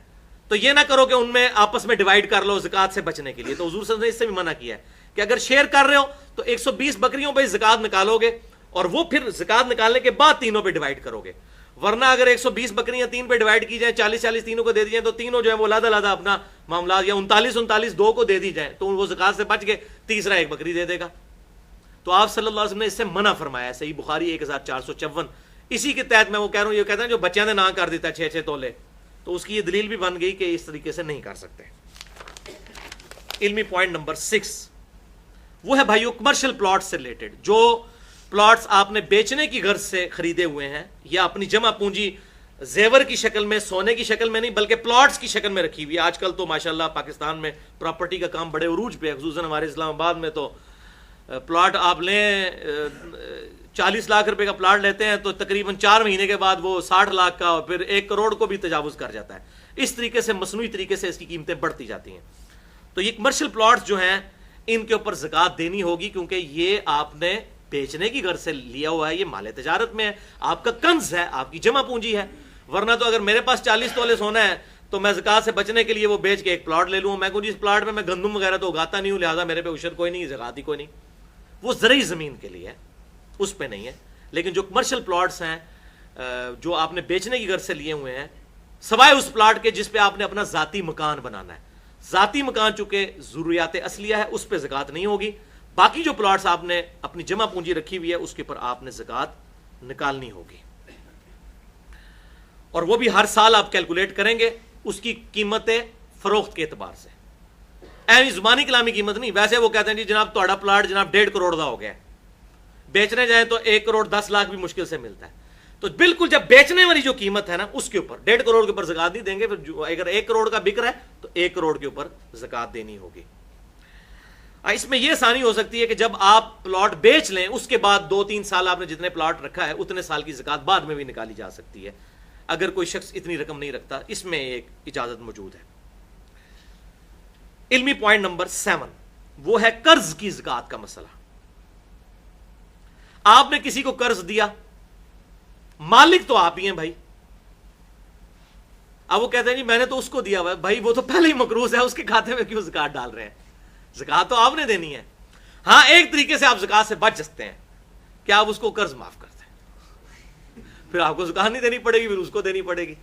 تو یہ نہ کرو کہ ان میں آپس میں ڈیوائیڈ کر لو زکات سے بچنے کے لیے، تو حضور صلی اللہ علیہ وسلم نے اس سے بھی منع کیا ہے کہ اگر شیئر کر رہے ہو تو 120 بکریوں پہ زکات نکالو گے، اور وہ پھر زکات نکالنے کے بعد تینوں پہ ڈیوائیڈ کرو گے۔ ورنہ اگر 120 بکریاں 3 پہ ڈیوائیڈ کی جائیں، 40 تینوں کو دے دی جائیں، تو تینوں جو ہے وہ علیحدہ اپنا معاملات، یا 39 2 کو دے دی جائیں تو وہ زکات سے بچ گئے، تیسرا ایک بکری دے دے گا۔ تو آپ صلی اللہ علیہ وسلم نے اس سے منع فرمایا ہے، صحیح بخاری 1454۔ اسی کے تحت میں وہ کہہ رہا ہوں، یہ کہتے ہیں جو بچیاں نے نہ کر دیتا ہے 6-6 تولے، تو اس کی یہ دلیل بھی بن گئی کہ اس طریقے سے نہیں کر سکتے۔ علمی پوائنٹ نمبر 6 وہ ہے بھائیو کمرشل پلاٹ سے ریلیٹڈ، جو پلاٹس آپ نے بیچنے کی غرض سے خریدے ہوئے ہیں یا اپنی جمع پونجی زیور کی شکل میں، سونے کی شکل میں نہیں بلکہ پلاٹس کی شکل میں رکھی ہوئی ہے۔ آج کل تو ماشاءاللہ پاکستان میں پراپرٹی کا کام بڑے عروج پہ ہے، خصوصاً ہمارے اسلام آباد میں تو پلاٹ آپ لیں 40 لاکھ روپے کا پلاٹ لیتے ہیں تو تقریباً 4 مہینے کے بعد وہ 60 لاکھ کا اور پھر 1 کروڑ کو بھی تجاوز کر جاتا ہے۔ اس طریقے سے مصنوعی طریقے سے اس کی قیمتیں بڑھتی جاتی ہیں۔ تو یہ کمرشل پلاٹس جو ہیں ان کے اوپر زکات دینی ہوگی، کیونکہ یہ آپ نے بیچنے کی غرض سے لیا ہوا ہے، یہ مال تجارت میں ہے، آپ کا کنز ہے، آپ کی جمع پونجی ہے۔ ورنہ تو اگر میرے پاس 40 تولے سونا ہے تو میں زکات سے بچنے کے لیے وہ بیچ کے ایک پلاٹ لے لوں، میں کہوں جی اس پلاٹ میں گندم وغیرہ تو اگاتا نہیں ہوں، لہٰذا میرے پہ عشر کوئی نہیں، زکات ہی کوئی نہیں۔ وہ زرعی زمین کے لیے ہے، اس پہ نہیں ہے۔ لیکن جو کمرشل پلاٹس ہیں جو آپ نے بیچنے کی غرض سے لیے ہوئے ہیں، سوائے اس پلاٹ کے جس پہ آپ نے اپنا ذاتی مکان بنانا ہے، ذاتی مکان چونکہ ضروریات اصلیہ ہے، اس پہ زکات نہیں ہوگی۔ باقی جو پلاٹس آپ نے اپنی جمع پونجی رکھی ہوئی ہے اس کے اوپر آپ نے زکات نکالنی ہوگی، اور وہ بھی ہر سال آپ کیلکولیٹ کریں گے اس کی قیمت فروخت کے اعتبار سے۔ ایویں زبانی کلامی قیمت نہیں. ویسے وہ کہتے ہیں جی جناب تہاڈا پلاٹ جناب 1.5 کروڑ دا ہو گیا ہے, بیچنے جائیں تو 1 کروڑ 10 لاکھ بھی مشکل سے ملتا ہے. تو بالکل جب بیچنے والی جو قیمت ہے نا اس کے اوپر 1.5 کروڑ کے اوپر زکات نہیں دیں گے. پھر اگر 1 کروڑ کا بک رہا ہے تو 1 کروڑ کے اوپر زکات دینی ہوگی. اس میں یہ آسانی ہو سکتی ہے کہ جب آپ پلاٹ بیچ لیں اس کے بعد 2-3 سال آپ نے جتنے پلاٹ رکھا ہے اتنے سال کی زکات بعد میں بھی نکالی جا سکتی ہے اگر کوئی شخص اتنی رقم نہیں رکھتا. اس میں ایک اجازت موجود ہے. علمی پوائنٹ نمبر 7 وہ ہے قرض کی زکات کا مسئلہ. آپ نے کسی کو قرض دیا, مالک تو آپ ہی ہیں بھائی. اب وہ کہتے ہیں جی میں نے تو اس کو دیا ہوا ہے. بھائی وہ تو پہلے ہی مقروض ہے, اس کے کھاتے میں کیوں زکات ڈال رہے ہیں؟ زکات تو آپ نے دینی ہے. ہاں ایک طریقے سے آپ زکات سے بچ سکتے ہیں کہ آپ اس کو قرض معاف کرتے ہیں, پھر آپ کو زکات نہیں دینی پڑے گی, پھر اس کو دینی پڑے گی.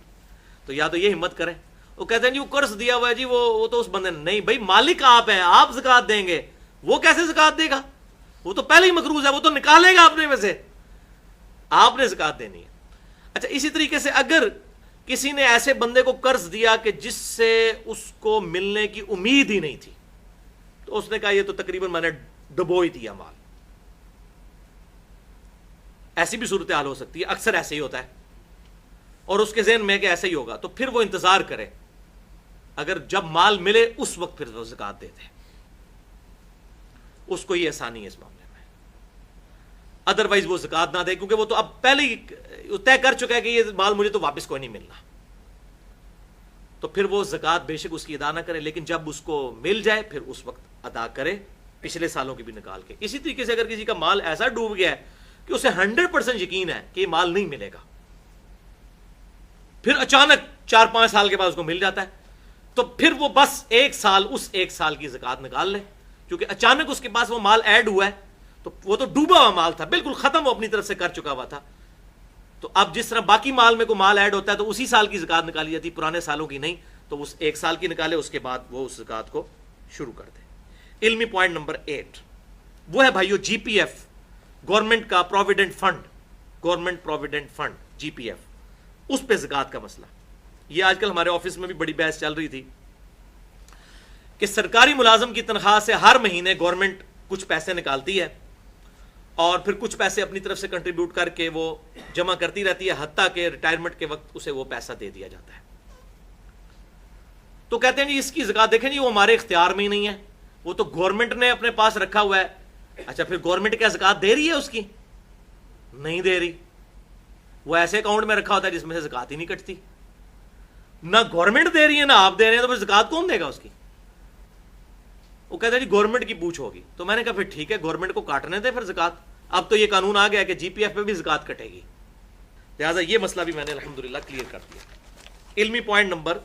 تو یا تو یہ ہمت کریں. وہ کہتے ہیں جی وہ قرض دیا ہوا ہے جی وہ تو اس بندے نے, نہیں بھائی مالک آپ ہیں, آپ زکات دیں گے, وہ کیسے زکات دے گا؟ وہ تو پہلے ہی مقروض ہے, وہ تو نکالے گا اپنے میں سے, آپ نے زکات دینی ہے. اچھا اسی طریقے سے اگر کسی نے ایسے بندے کو قرض دیا کہ جس سے اس کو ملنے کی امید ہی نہیں تھی, تو اس نے کہا یہ تو تقریباً میں نے ڈبو ہی دیا مال. ایسی بھی صورتحال ہو سکتی ہے, اکثر ایسے ہی ہوتا ہے, اور اس کے ذہن میں کہ ایسا ہی ہوگا, تو پھر وہ انتظار کرے, اگر جب مال ملے اس وقت پھر وہ زکات دے دے, اس کو یہ آسانی ہے اس معاملے میں. ادروائز وہ زکات نہ دے, کیونکہ وہ تو اب پہلے ہی طے کر چکا ہے کہ یہ مال مجھے تو واپس کوئی نہیں ملنا. تو پھر وہ زکات بے شک اس کی ادا نہ کرے, لیکن جب اس کو مل جائے پھر اس وقت ادا کرے, پچھلے سالوں کی بھی نکال کے. اسی طریقے سے اگر کسی کا مال ایسا ڈوب گیا ہے کہ اسے 100% یقین ہے کہ یہ مال نہیں ملے گا, پھر اچانک 4-5 سال کے بعد اس کو مل جاتا ہے, تو پھر وہ بس 1 سال اس 1 سال کی زکات نکال لے, کیونکہ اچانک اس کے پاس وہ مال ایڈ ہوا ہے, تو وہ تو ڈوبا ہوا مال تھا, بالکل ختم وہ اپنی طرف سے کر چکا ہوا تھا. تو اب جس طرح باقی مال میں کوئی مال ایڈ ہوتا ہے تو اسی سال کی زکات نکالی جاتی, پرانے سالوں کی نہیں. تو اس 1 سال کی نکالے, اس کے بعد وہ اس زکات کو شروع کر دے. علمی پوائنٹ نمبر 8 وہ ہے بھائیو جی پی ایف, گورنمنٹ کا provident fund, government provident fund G P F, اس پہ زکات کا مسئلہ. یہ آج کل ہمارے آفس میں بھی بڑی بحث چل رہی تھی کہ سرکاری ملازم کی تنخواہ سے ہر مہینے گورنمنٹ کچھ پیسے نکالتی ہے, اور پھر کچھ پیسے اپنی طرف سے کنٹریبیوٹ کر کے وہ جمع کرتی رہتی ہے, حتیٰ کہ ریٹائرمنٹ کے وقت اسے وہ پیسہ دے دیا جاتا ہے. تو کہتے ہیں جی اس کی زکات دیکھیں جی وہ ہمارے اختیار میں ہی نہیں ہے, وہ تو گورنمنٹ نے اپنے پاس رکھا ہوا ہے. اچھا پھر گورنمنٹ کیا زکات دے رہی ہے اس کی؟ نہیں دے رہی. وہ ایسے اکاؤنٹ میں رکھا ہوتا ہے جس میں سے زکات ہی نہیں کٹتی. نہ گورنمنٹ دے رہی ہے نہ آپ دے رہے ہیں, تو پھر زکات کون دے گا اس کی؟ وہ کہتے ہیں جی گورنمنٹ کی پوچھ ہوگی. تو میں نے کہا پھر ٹھیک ہے, گورنمنٹ کو کاٹنے دیں پھر زکات. اب تو یہ قانون آ گیا کہ جی پی ایف پہ بھی زکات کٹے گی, لہٰذا یہ مسئلہ بھی میں نے الحمدللہ کلیئر کر دیا. علمی پوائنٹ نمبر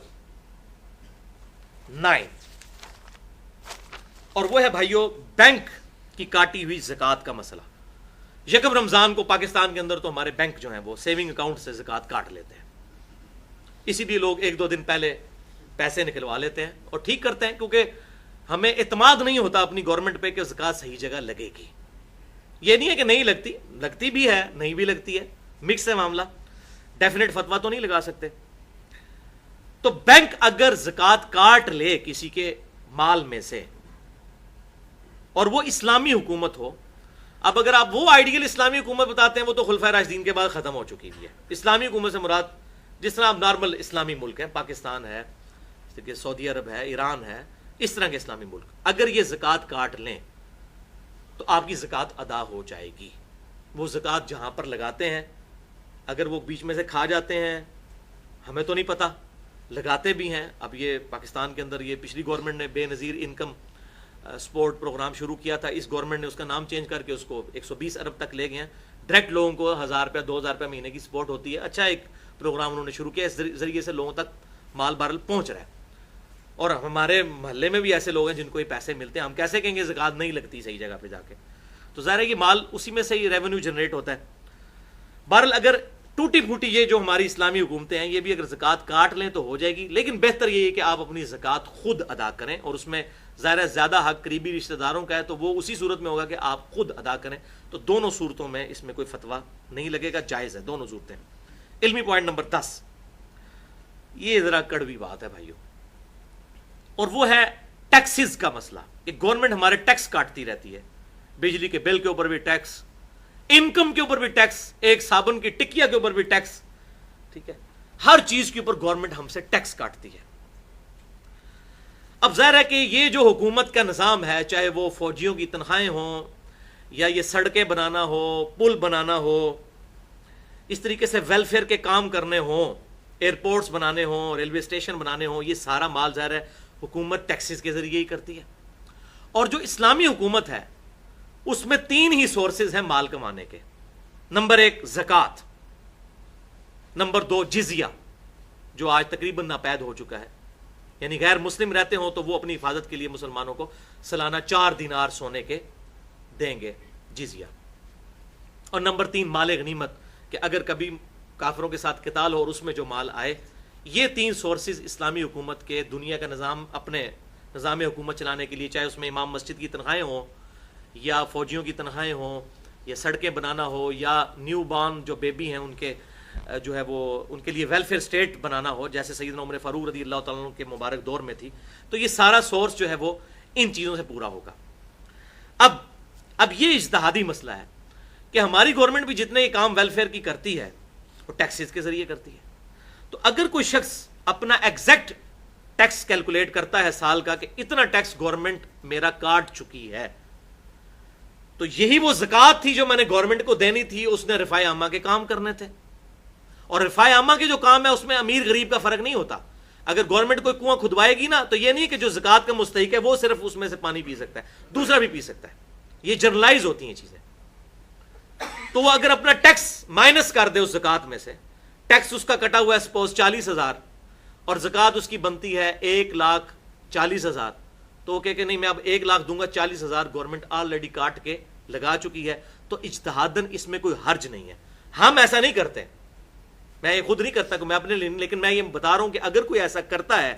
9 اور وہ ہے بھائیو بینک کی کاٹی ہوئی زکات کا مسئلہ. یکم رمضان کو پاکستان کے اندر تو ہمارے بینک جو ہیں وہ سیونگ اکاؤنٹ سے زکات کاٹ لیتے ہیں, اسی لیے لوگ 1-2 دن پہلے پیسے نکلوا لیتے ہیں اور ٹھیک کرتے ہیں, کیونکہ ہمیں اعتماد نہیں ہوتا اپنی گورنمنٹ پہ کہ زکات صحیح جگہ لگے گی. یہ نہیں ہے کہ نہیں لگتی, لگتی بھی ہے نہیں بھی لگتی ہے, مکس ہے معاملہ, ڈیفینیٹ فتویٰ تو نہیں لگا سکتے. تو بینک اگر زکات کاٹ لے کسی کے مال میں سے اور وہ اسلامی حکومت ہو, اب اگر آپ وہ آئیڈیل اسلامی حکومت بتاتے ہیں وہ تو خلفائے راشدین کے بعد ختم ہو چکی ہوئی ہے. اسلامی حکومت سے مراد جس طرح آپ نارمل اسلامی ملک ہیں, پاکستان ہے, سعودی عرب ہے, ایران ہے, اس طرح کے اسلامی ملک, اگر یہ زکات کاٹ لیں تو آپ کی زکات ادا ہو جائے گی. وہ زکات جہاں پر لگاتے ہیں, اگر وہ بیچ میں سے کھا جاتے ہیں, ہمیں تو نہیں پتا, لگاتے بھی ہیں. اب یہ پاکستان کے اندر یہ پچھلی گورنمنٹ نے بے نظیر انکم سپورٹ پروگرام شروع کیا تھا, اس گورنمنٹ نے اس کا نام چینج کر کے اس کو 120 ارب تک لے گئے ہیں. ڈائریکٹ لوگوں کو 1000 روپیہ 2000 روپیہ مہینے کی سپورٹ ہوتی ہے. اچھا ایک پروگرام انہوں نے شروع کیا, اس ذریعے سے لوگوں تک مال بہرحال پہنچ رہا ہے. اور ہمارے محلے میں بھی ایسے لوگ ہیں جن کو یہ پیسے ملتے ہیں, ہم کیسے کہیں گے زکات نہیں لگتی صحیح جگہ پہ جا کے؟ تو ظاہر ہے کہ مال اسی میں سے ہی ریونیو جنریٹ ہوتا ہے. بہرحال اگر ٹوٹی پھوٹی یہ جو ہماری اسلامی حکومتیں ہیں یہ بھی اگر زکات کاٹ لیں تو ہو جائے گی, لیکن بہتر یہ ہے کہ آپ اپنی زکات خود ادا کریں, اور اس میں ظاہر ہے زیادہ حق قریبی رشتہ داروں کا ہے تو وہ اسی صورت میں ہوگا کہ آپ خود ادا کریں. تو دونوں صورتوں میں اس میں کوئی فتویٰ نہیں لگے گا, جائز ہے دونوں صورتیں. علمی پوائنٹ نمبر 10 یہ ذرا کڑوی بات ہے بھائیو, اور وہ ہے ٹیکسز کا مسئلہ کہ گورنمنٹ ہمارے ٹیکس کاٹتی رہتی ہے، بجلی کے بل کے اوپر بھی ٹیکس، انکم کے اوپر بھی ٹیکس، ایک صابن کی ٹکیا کے اوپر بھی ٹیکس، ٹھیک ہے، ہر چیز کے اوپر گورنمنٹ ہم سے ٹیکس کاٹتی ہے۔ اب ظاہر ہے کہ یہ جو حکومت کا نظام ہے، چاہے وہ فوجیوں کی تنخواہیں ہوں یا یہ سڑکیں بنانا ہو، پل بنانا ہو، اس طریقے سے ویلفیئر کے کام کرنے ہوں، ایئرپورٹس بنانے ہوں، ریلوے اسٹیشن بنانے ہوں، یہ سارا مال ظاہر ہے حکومت ٹیکسز کے ذریعے ہی کرتی ہے۔ اور جو اسلامی حکومت ہے اس میں 3 ہی سورسز ہیں مال کمانے کے۔ نمبر 1 زکوٰۃ، نمبر 2 جزیہ، جو آج تقریباً ناپید ہو چکا ہے، یعنی غیر مسلم رہتے ہوں تو وہ اپنی حفاظت کے لیے مسلمانوں کو سالانہ 4 دینار سونے کے دیں گے جزیہ، اور نمبر 3 مال غنیمت، کہ اگر کبھی کافروں کے ساتھ قتال ہو اور اس میں جو مال آئے۔ یہ 3 سورسز اسلامی حکومت کے، دنیا کا نظام اپنے نظام حکومت چلانے کے لیے، چاہے اس میں امام مسجد کی تنخواہیں ہوں یا فوجیوں کی تنخواہیں ہوں یا سڑکیں بنانا ہو یا نیو بارن جو بیبی ہیں ان کے جو ہے وہ ان کے لیے ویلفیئر اسٹیٹ بنانا ہو، جیسے سیدنا عمر فاروق رضی اللہ تعالیٰ عنہ کے مبارک دور میں تھی، تو یہ سارا سورس جو ہے وہ ان چیزوں سے پورا ہوگا۔ اب یہ اجتہادی مسئلہ ہے کہ ہماری گورنمنٹ بھی جتنے کام ویلفیئر کی کرتی ہے وہ ٹیکسز کے ذریعے کرتی ہے۔ تو اگر کوئی شخص اپنا ایگزیکٹ ٹیکس کیلکولیٹ کرتا ہے سال کا کہ اتنا ٹیکس گورنمنٹ میرا کاٹ چکی ہے، تو یہی وہ زکوٰۃ تھی جو میں نے گورنمنٹ کو دینی تھی، اس نے رفاع عامہ کے کام کرنے تھے۔ اور رفاع عامہ کے جو کام ہے اس میں امیر غریب کا فرق نہیں ہوتا۔ اگر گورنمنٹ کوئی کنواں کھدوائے گی نا تو یہ نہیں کہ جو زکوٰۃ کا مستحق ہے وہ صرف اس میں سے پانی پی سکتا ہے، دوسرا بھی پی سکتا ہے، یہ جنرلائز ہوتی ہیں چیزیں۔ تو وہ اگر اپنا ٹیکس مائنس کر دے اس زکوٰۃ میں سے، ٹیکس اس کا کٹا ہوا ہے سپوز 40,000 اور زکوٰۃ اس کی بنتی ہے 1,40,000، تو وہ کہ نہیں میں اب 1 لاکھ دوں گا، 40,000 گورنمنٹ آلریڈی کاٹ کے لگا چکی ہے، تو اجتہاداً اس میں کوئی حرج نہیں ہے۔ ہم ایسا نہیں کرتے، میں یہ خود نہیں کرتا کہ میں اپنے لیے، لیکن میں یہ بتا رہا ہوں کہ اگر کوئی ایسا کرتا ہے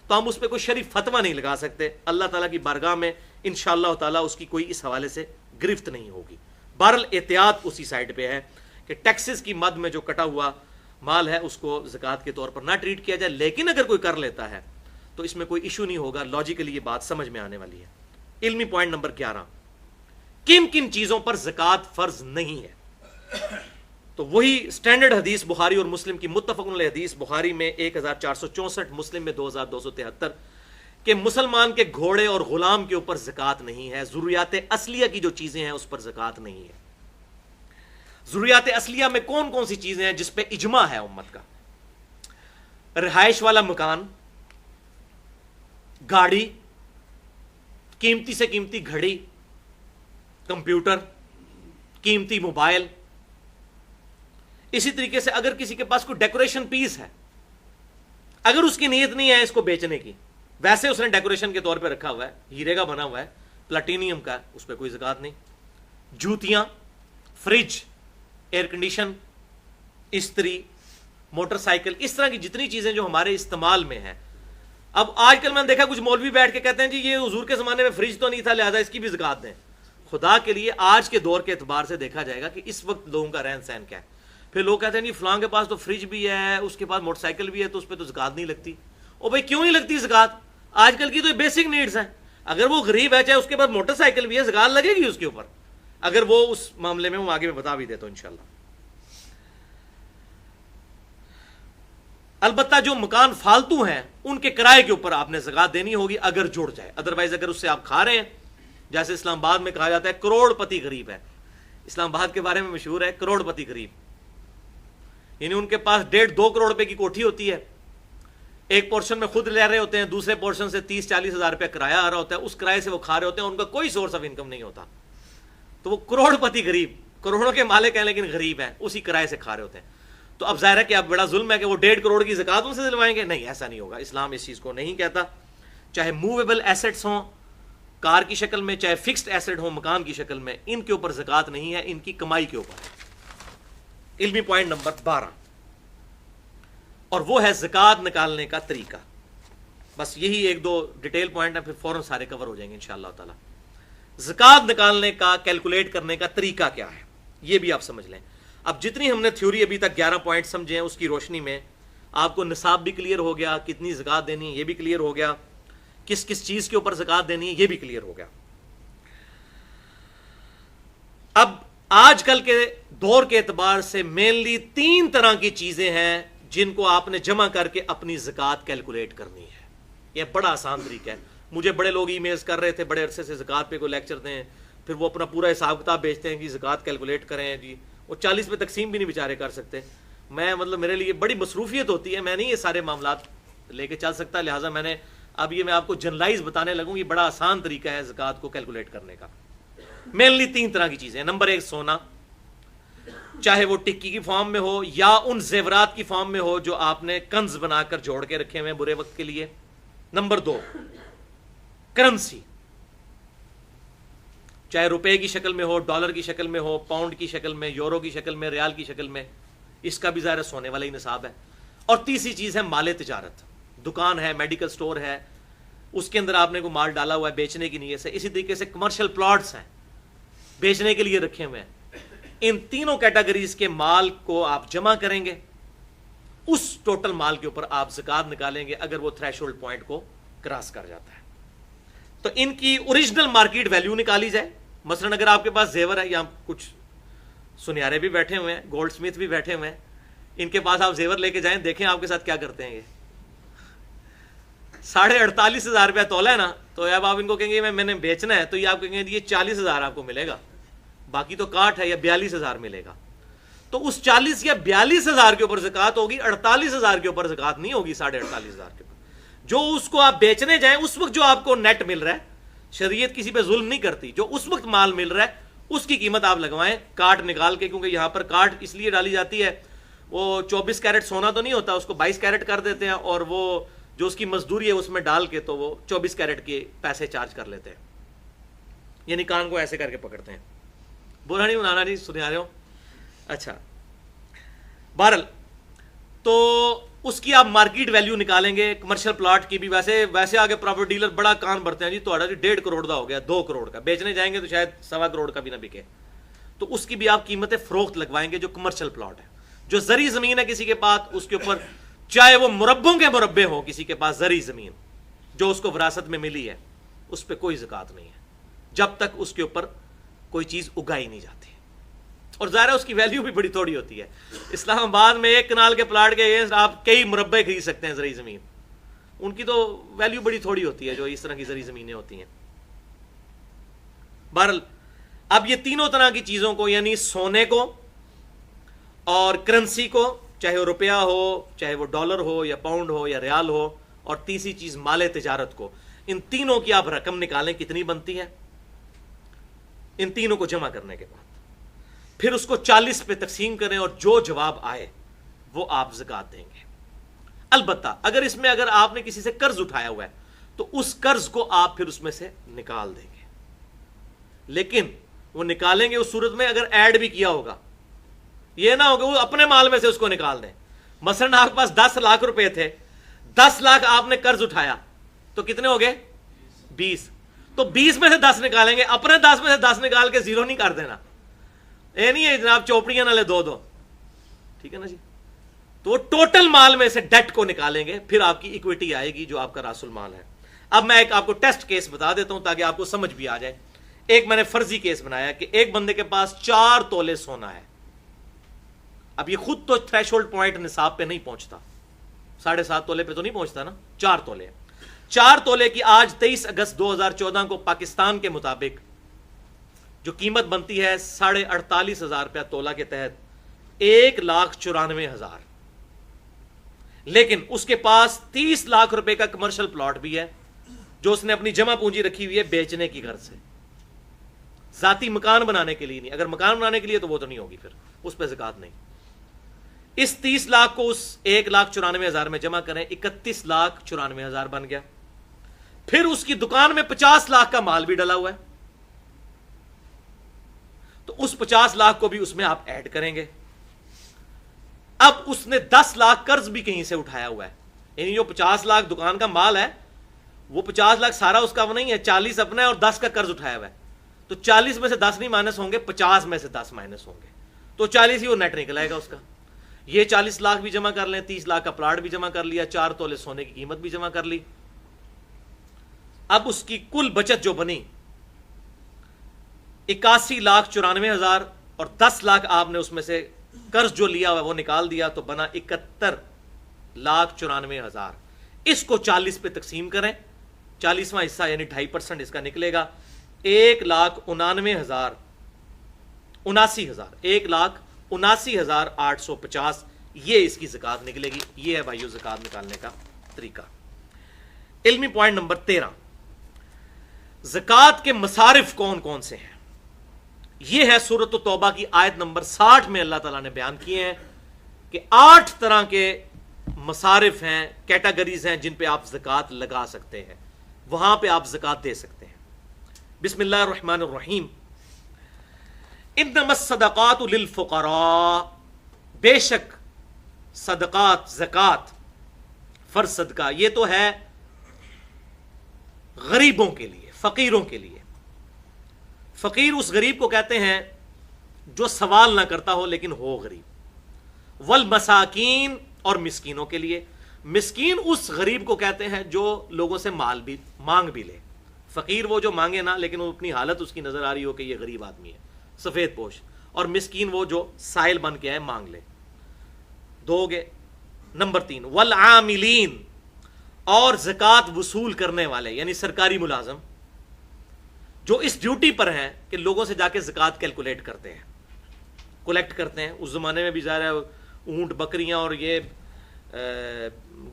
تو ہم اس پہ کوئی شرعی فتویٰ نہیں لگا سکتے۔ اللہ تعالیٰ کی بارگاہ میں انشاءاللہ تعالیٰ اس کی کوئی اس حوالے سے گرفت نہیں ہوگی۔ بہرحال احتیاط اسی سائڈ پہ ہے کہ ٹیکسز کی مد میں جو کٹا ہوا مال ہے اس کو زکوٰۃ کے طور پر نہ ٹریٹ کیا جائے، لیکن اگر کوئی کر لیتا ہے تو اس میں کوئی ایشو نہیں ہوگا، لاجیکلی یہ بات سمجھ میں آنے والی ہے۔ علمی پوائنٹ نمبر 11، کن کن چیزوں پر زکوٰۃ فرض نہیں ہے؟ تو وہی اسٹینڈرڈ حدیث بخاری اور مسلم کی متفق علیہ حدیث، بخاری میں 1464، مسلم میں 2273، کہ مسلمان کے گھوڑے اور غلام کے اوپر زکوٰۃ نہیں ہے۔ ضروریات اصلیہ کی جو چیزیں ہیں اس پر زکوٰۃ نہیں ہے۔ ضروریات اصلیہ میں کون کون سی چیزیں ہیں جس پہ اجماع ہے امت کا؟ رہائش والا مکان، گاڑی، قیمتی سے قیمتی گھڑی، کمپیوٹر، قیمتی موبائل۔ اسی طریقے سے اگر کسی کے پاس کوئی ڈیکوریشن پیس ہے، اگر اس کی نیت نہیں ہے اس کو بیچنے کی، ویسے اس نے ڈیکوریشن کے طور پہ رکھا ہوا ہے، ہیرے کا بنا ہوا ہے، پلاٹینیم کا، اس پہ کوئی زکوٰۃ نہیں۔ جوتیاں، فریج، ایئر کنڈیشن، استری، موٹر سائیکل، اس طرح کی جتنی چیزیں جو ہمارے استعمال میں ہیں۔ اب آج کل میں نے دیکھا کچھ مولوی بیٹھ کے کہتے ہیں جی یہ حضور کے زمانے میں فریج تو نہیں تھا لہذا اس کی بھی زکوٰۃ دیں۔ خدا کے لیے آج کے دور کے اعتبار سے دیکھا جائے گا کہ اس وقت لوگوں کا رہن سہن کیا ہے۔ پھر لوگ کہتے ہیں جی فلاں کے پاس تو فریج بھی ہے، اس کے پاس موٹر سائیکل بھی ہے، تو اس پہ تو زکوٰۃ نہیں لگتی۔ او بھائی کیوں نہیں لگتی زکوٰۃ؟ آج کل کی تو بیسک نیڈز ہیں۔ اگر وہ غریب ہے، چاہے اس کے پاس موٹر سائیکل بھی ہے، زکوٰۃ لگے گی اس کے اوپر، اگر وہ اس معاملے میں وہ آگے میں بتا بھی دے تو انشاءاللہ۔ البتہ جو مکان فالتو ہیں ان کے کرائے کے اوپر آپ نے زکوٰۃ دینی ہوگی اگر جڑ جائے، ادروائز اگر اس سے آپ کھا رہے ہیں، جیسے اسلام آباد میں کہا جاتا ہے کروڑ پتی غریب ہے، اسلام آباد کے بارے میں مشہور ہے کروڑ پتی غریب، یعنی ان کے پاس 1.5-2 کروڑ روپے کی کوٹھی ہوتی ہے، ایک پورشن میں خود لے رہے ہوتے ہیں، دوسرے پورشن سے 30-40 ہزار روپے کرایہ آ رہا ہوتا ہے، اس کرایے سے وہ کھا رہے ہوتے ہیں، ان کا کوئی سورس آف انکم نہیں ہوتا، تو وہ کروڑ پتی غریب، کروڑوں کے مالک ہیں لیکن غریب ہیں، اسی کرایے سے کھا رہے ہوتے ہیں۔ تو اب ظاہر ہے کہ اب بڑا ظلم ہے کہ وہ 1.5 کروڑ کی زکوٰۃ ان سے دلوائیں گے، نہیں ایسا نہیں ہوگا، اسلام اس چیز کو نہیں کہتا۔ چاہے موویبل ایسٹس ہوں کار کی شکل میں، چاہے فکسڈ ایسٹ ہوں مکان کی شکل میں، ان کے اوپر زکوٰۃ نہیں ہے، ان کی کمائی کے اوپر ہے۔ علمی پوائنٹ نمبر 12، اور وہ ہے زکوٰۃ نکالنے کا طریقہ۔ بس یہی 1-2 ڈیٹیل پوائنٹ ہیں، پھر فوراً سارے کور ہو جائیں گے انشاءاللہ تعالی۔ زکوٰۃ نکالنے کا، کیلکولیٹ کرنے کا طریقہ کیا ہے یہ بھی آپ سمجھ لیں۔ اب جتنی ہم نے تھیوری ابھی تک 11 پوائنٹ سمجھے ہیں، اس کی روشنی میں آپ کو نصاب بھی کلیئر ہو گیا، کتنی زکوٰۃ دینی یہ بھی کلیئر ہو گیا، کس کس چیز کے اوپر زکات دینی ہے یہ بھی کلیئر ہو گیا. اب آج کل کے دور کے اعتبار سے مینلی 3 طرح کی چیزیں ہیں جن کو آپ نے جمع کر کے اپنی زکات کیلکولیٹ کرنی ہے. یہ بڑا آسان طریقہ ہے. مجھے بڑے لوگ ای میلز کر رہے تھے بڑے عرصے سے زکات پہ کوئی لیکچر دیں, پھر وہ اپنا پورا حساب کتاب بیچتے ہیں کہ زکات کیلکولیٹ کریں جی, وہ 40 پہ تقسیم بھی نہیں بیچارے کر سکتے. میں مطلب میرے لیے بڑی مصروفیت ہوتی ہے, میں نہیں یہ سارے معاملات لے کے چل سکتا, لہٰذا میں نے اب یہ میں آپ کو جنرلائز بتانے لگوں. یہ بڑا آسان طریقہ ہے زکات کو کیلکولیٹ کرنے کا. مینلی 3 طرح کی چیزیں. نمبر 1 سونا, چاہے وہ ٹکی کی فارم میں ہو یا ان زیورات کی فارم میں ہو جو آپ نے کنز بنا کر جوڑ کے رکھے ہوئے برے وقت کے لیے. نمبر 2 کرنسی, چاہے روپے کی شکل میں ہو, ڈالر کی شکل میں ہو, پاؤنڈ کی شکل میں, یورو کی شکل میں, ریال کی شکل میں, اس کا بھی ظاہر سونے والا ہی نصاب ہے. اور تیسری چیز ہے مال تجارت, دکان ہے, میڈیکل سٹور ہے, اس کے اندر آپ نے کوئی مال ڈالا ہوا ہے بیچنے کی نیت سے. اسی طریقے سے کمرشل پلاٹس ہیں بیچنے کے لیے رکھے ہوئے ہیں. ان تینوں کیٹیگریز کے مال کو آپ جمع کریں گے, اس ٹوٹل مال کے اوپر آپ زکات نکالیں گے اگر وہ تھریش ہولڈ پوائنٹ کو کراس کر جاتا ہے. تو ان کی اوریجنل مارکیٹ ویلیو نکالی جائے. مثلا اگر آپ کے پاس زیور ہے, یا کچھ سنیارے بھی بیٹھے ہوئے ہیں, گولڈ سمتھ بھی بیٹھے ہوئے ہیں, ان کے پاس آپ زیور لے کے جائیں, دیکھیں آپ کے ساتھ کیا کرتے ہیں. یہ 48,500 روپیہ تولا ہے نا, تو اب آپ ان کو کہیں گے میں نے بیچنا ہے, تو یہ آپ کہیں گے یہ 40,000 آپ کو ملے گا, باقی تو کاٹ ہے, یا 42,000 ملے گا. تو اس 40 یا 42,000 کے اوپر زکات ہوگی, 48,000 کے اوپر زکات نہیں ہوگی. 48,500 کے اوپر جو اس کو آپ بیچنے جائیں اس وقت جو آپ کو نیٹ مل رہا ہے, شریعت کسی پہ ظلم نہیں کرتی, جو اس وقت مال مل رہا ہے اس کی قیمت آپ لگوائیں کاٹ نکال کے. کیونکہ یہاں پر کاٹ اس لیے ڈالی جاتی ہے, وہ 24 کیرٹ سونا تو نہیں ہوتا, اس کو 22 کیرٹ کر دیتے ہیں, اور وہ جو اس کی مزدوری ہے اس میں ڈال کے تو وہ 24 کیرٹ کے پیسے چارج کر لیتے ہیں, یعنی کان کو ایسے کر کے پکڑتے ہیں. برا نہیں بنانا, نہیں سنے آ رہے ہو. اچھا, بہرحال تو اس کی آپ مارکیٹ ویلیو نکالیں گے. کمرشل پلاٹ کی بھی ویسے آگے پراپرٹی ڈیلر بڑا کان بھرتے ہیں, جی تو 1.5 کروڑ کا ہو گیا, 2 کروڑ کا بیچنے جائیں گے تو شاید 1.25 کروڑ کا بھی نہ بکے. تو اس کی بھی آپ قیمت فروخت لگوائیں گے. جو کمرشل پلاٹ ہے, جو زرعی زمین ہے کسی کے پاس, اس کے اوپر چاہے وہ مربوں کے مربے ہوں, کسی کے پاس زرعی زمین جو اس کو وراثت میں ملی ہے, اس پہ کوئی زکات نہیں ہے جب تک اس کے اوپر کوئی چیز اگائی نہیں جاتی. اور ظاہر ہے اس کی ویلیو بھی بڑی تھوڑی ہوتی ہے. اسلام آباد میں 1 کنال کے پلاٹ کے اگینسٹ آپ کئی مربع خرید سکتے ہیں زرعی زمین, ان کی تو ویلیو بڑی تھوڑی ہوتی ہے جو اس طرح کی زرعی زمینیں ہوتی ہیں. بہرحال اب یہ تینوں طرح کی چیزوں کو, یعنی سونے کو اور کرنسی کو, چاہے وہ روپیہ ہو, چاہے وہ ڈالر ہو یا پاؤنڈ ہو یا ریال ہو, اور تیسری چیز مال تجارت کو, ان تینوں کی آپ رقم نکالیں کتنی بنتی ہے. ان تینوں کو جمع کرنے کے بعد پھر اس کو 40 پہ تقسیم کریں, اور جو جواب آئے وہ آپ زکات دیں گے. البتہ اگر اس میں اگر آپ نے کسی سے قرض اٹھایا ہوا ہے تو اس قرض کو آپ پھر اس میں سے نکال دیں گے, لیکن وہ نکالیں گے اس صورت میں اگر ایڈ بھی کیا ہوگا. یہ نہ ہوگا وہ اپنے مال میں سے اس کو نکال دیں. مثلا آپ کے پاس 10 لاکھ روپے تھے, 10 لاکھ آپ نے قرض اٹھایا, تو کتنے ہو گئے 20, تو 20 میں سے 10 نکالیں گے, اپنے 10 میں سے 10 نکال کے 0 نہیں کر دینا. یہ نہیں ہے جناب چوپڑیاں نہ لے 2 ٹھیک ہے نا جی. تو وہ ٹوٹل مال میں سے ڈیٹ کو نکالیں گے, پھر آپ کی ایکویٹی آئے گی جو آپ کا راس المال ہے. اب میں ایک آپ کو ٹیسٹ کیس بتا دیتا ہوں تاکہ آپ کو سمجھ بھی آ جائے. ایک میں نے فرضی کیس بنایا کہ ایک بندے کے پاس 4 تولے سونا ہے. اب یہ خود تو تھریش ہولڈ پوائنٹ نصاب پہ نہیں پہنچتا, 7.5 تولے پہ تو نہیں پہنچتا نا, 4 تولے. 4 تولے کی آج 23 اگست 2014 کو پاکستان کے مطابق جو قیمت بنتی ہے 48,500 روپیہ تولہ کے تحت 1,94,000. لیکن اس کے پاس 30 لاکھ روپے کا کمرشل پلاٹ بھی ہے جو اس نے اپنی جمع پونجی رکھی ہوئی ہے بیچنے کی غرض سے, ذاتی مکان بنانے کے لیے نہیں. اگر مکان بنانے کے لیے تو وہ تو نہیں ہوگی, پھر اس پہ زکات نہیں. اس 30 لاکھ کو اس 1,94,000 میں جمع کریں, 31,94,000 بن گیا. پھر اس کی دکان میں 50 لاکھ کا مال بھی ڈلا ہوا ہے, تو اس 50 لاکھ کو بھی اس میں آپ ایڈ کریں گے. اب اس نے 10 لاکھ قرض بھی کہیں سے اٹھایا ہوا ہے, یعنی جو 50 لاکھ دکان کا مال ہے وہ 50 لاکھ سارا اس کا وہ نہیں ہے, 40 اپنا ہے اور 10 کا قرض اٹھایا ہوا ہے. تو 40 میں سے 10 نہیں مائنس ہوں گے, 50 میں سے 10 مائنس ہوں گے, تو 40 ہی وہ نیٹ نکل آئے گا اس کا. یہ 40 لاکھ بھی جمع کر لیں, 30 لاکھ کا پلاٹ بھی جمع کر لیا, 4 تولے سونے کی قیمت بھی جمع کر لی. اب اس کی کل بچت جو بنی 81,94,000 اور 10 لاکھ آپ نے اس میں سے قرض جو لیا ہوا وہ نکال دیا تو بنا 71,94,000. اس کو 40 پہ تقسیم کریں, 40واں حصہ یعنی 2.5% اس کا نکلے گا 1,79,000 1,79,850. یہ اس کی زکات نکلے گی. یہ ہے بھائیو زکات نکالنے کا طریقہ. علمی پوائنٹ نمبر 13, زکات کے مصارف کون کون سے ہیں. یہ ہے سورۃ التوبہ کی آیت نمبر 60 میں اللہ تعالیٰ نے بیان کیے ہیں کہ 8 طرح کے مصارف ہیں, کیٹیگریز ہیں جن پہ آپ زکات لگا سکتے ہیں, وہاں پہ آپ زکات دے سکتے ہیں. بسم اللہ الرحمن الرحیم. انما الصدقات للفقراء, بے شک صدقات زکات فرض صدقہ یہ تو ہے غریبوں کے لیے, فقیروں کے لیے. فقیر اس غریب کو کہتے ہیں جو سوال نہ کرتا ہو لیکن ہو غریب. والمساکین, اور مسکینوں کے لیے. مسکین اس غریب کو کہتے ہیں جو لوگوں سے مال بھی مانگ بھی لے. فقیر وہ جو مانگے نہ لیکن وہ اپنی حالت اس کی نظر آ رہی ہو کہ یہ غریب آدمی ہے, سفید پوش. اور مسکین وہ جو سائل بن کے آئے مانگ لے. دو گے. نمبر 3 والعاملین, اور زکات وصول کرنے والے یعنی سرکاری ملازم جو اس ڈیوٹی پر ہیں کہ لوگوں سے جا کے زکات کیلکولیٹ کرتے ہیں, کلیکٹ کرتے ہیں. اس زمانے میں بھی ظاہر ہے اونٹ بکریاں اور یہ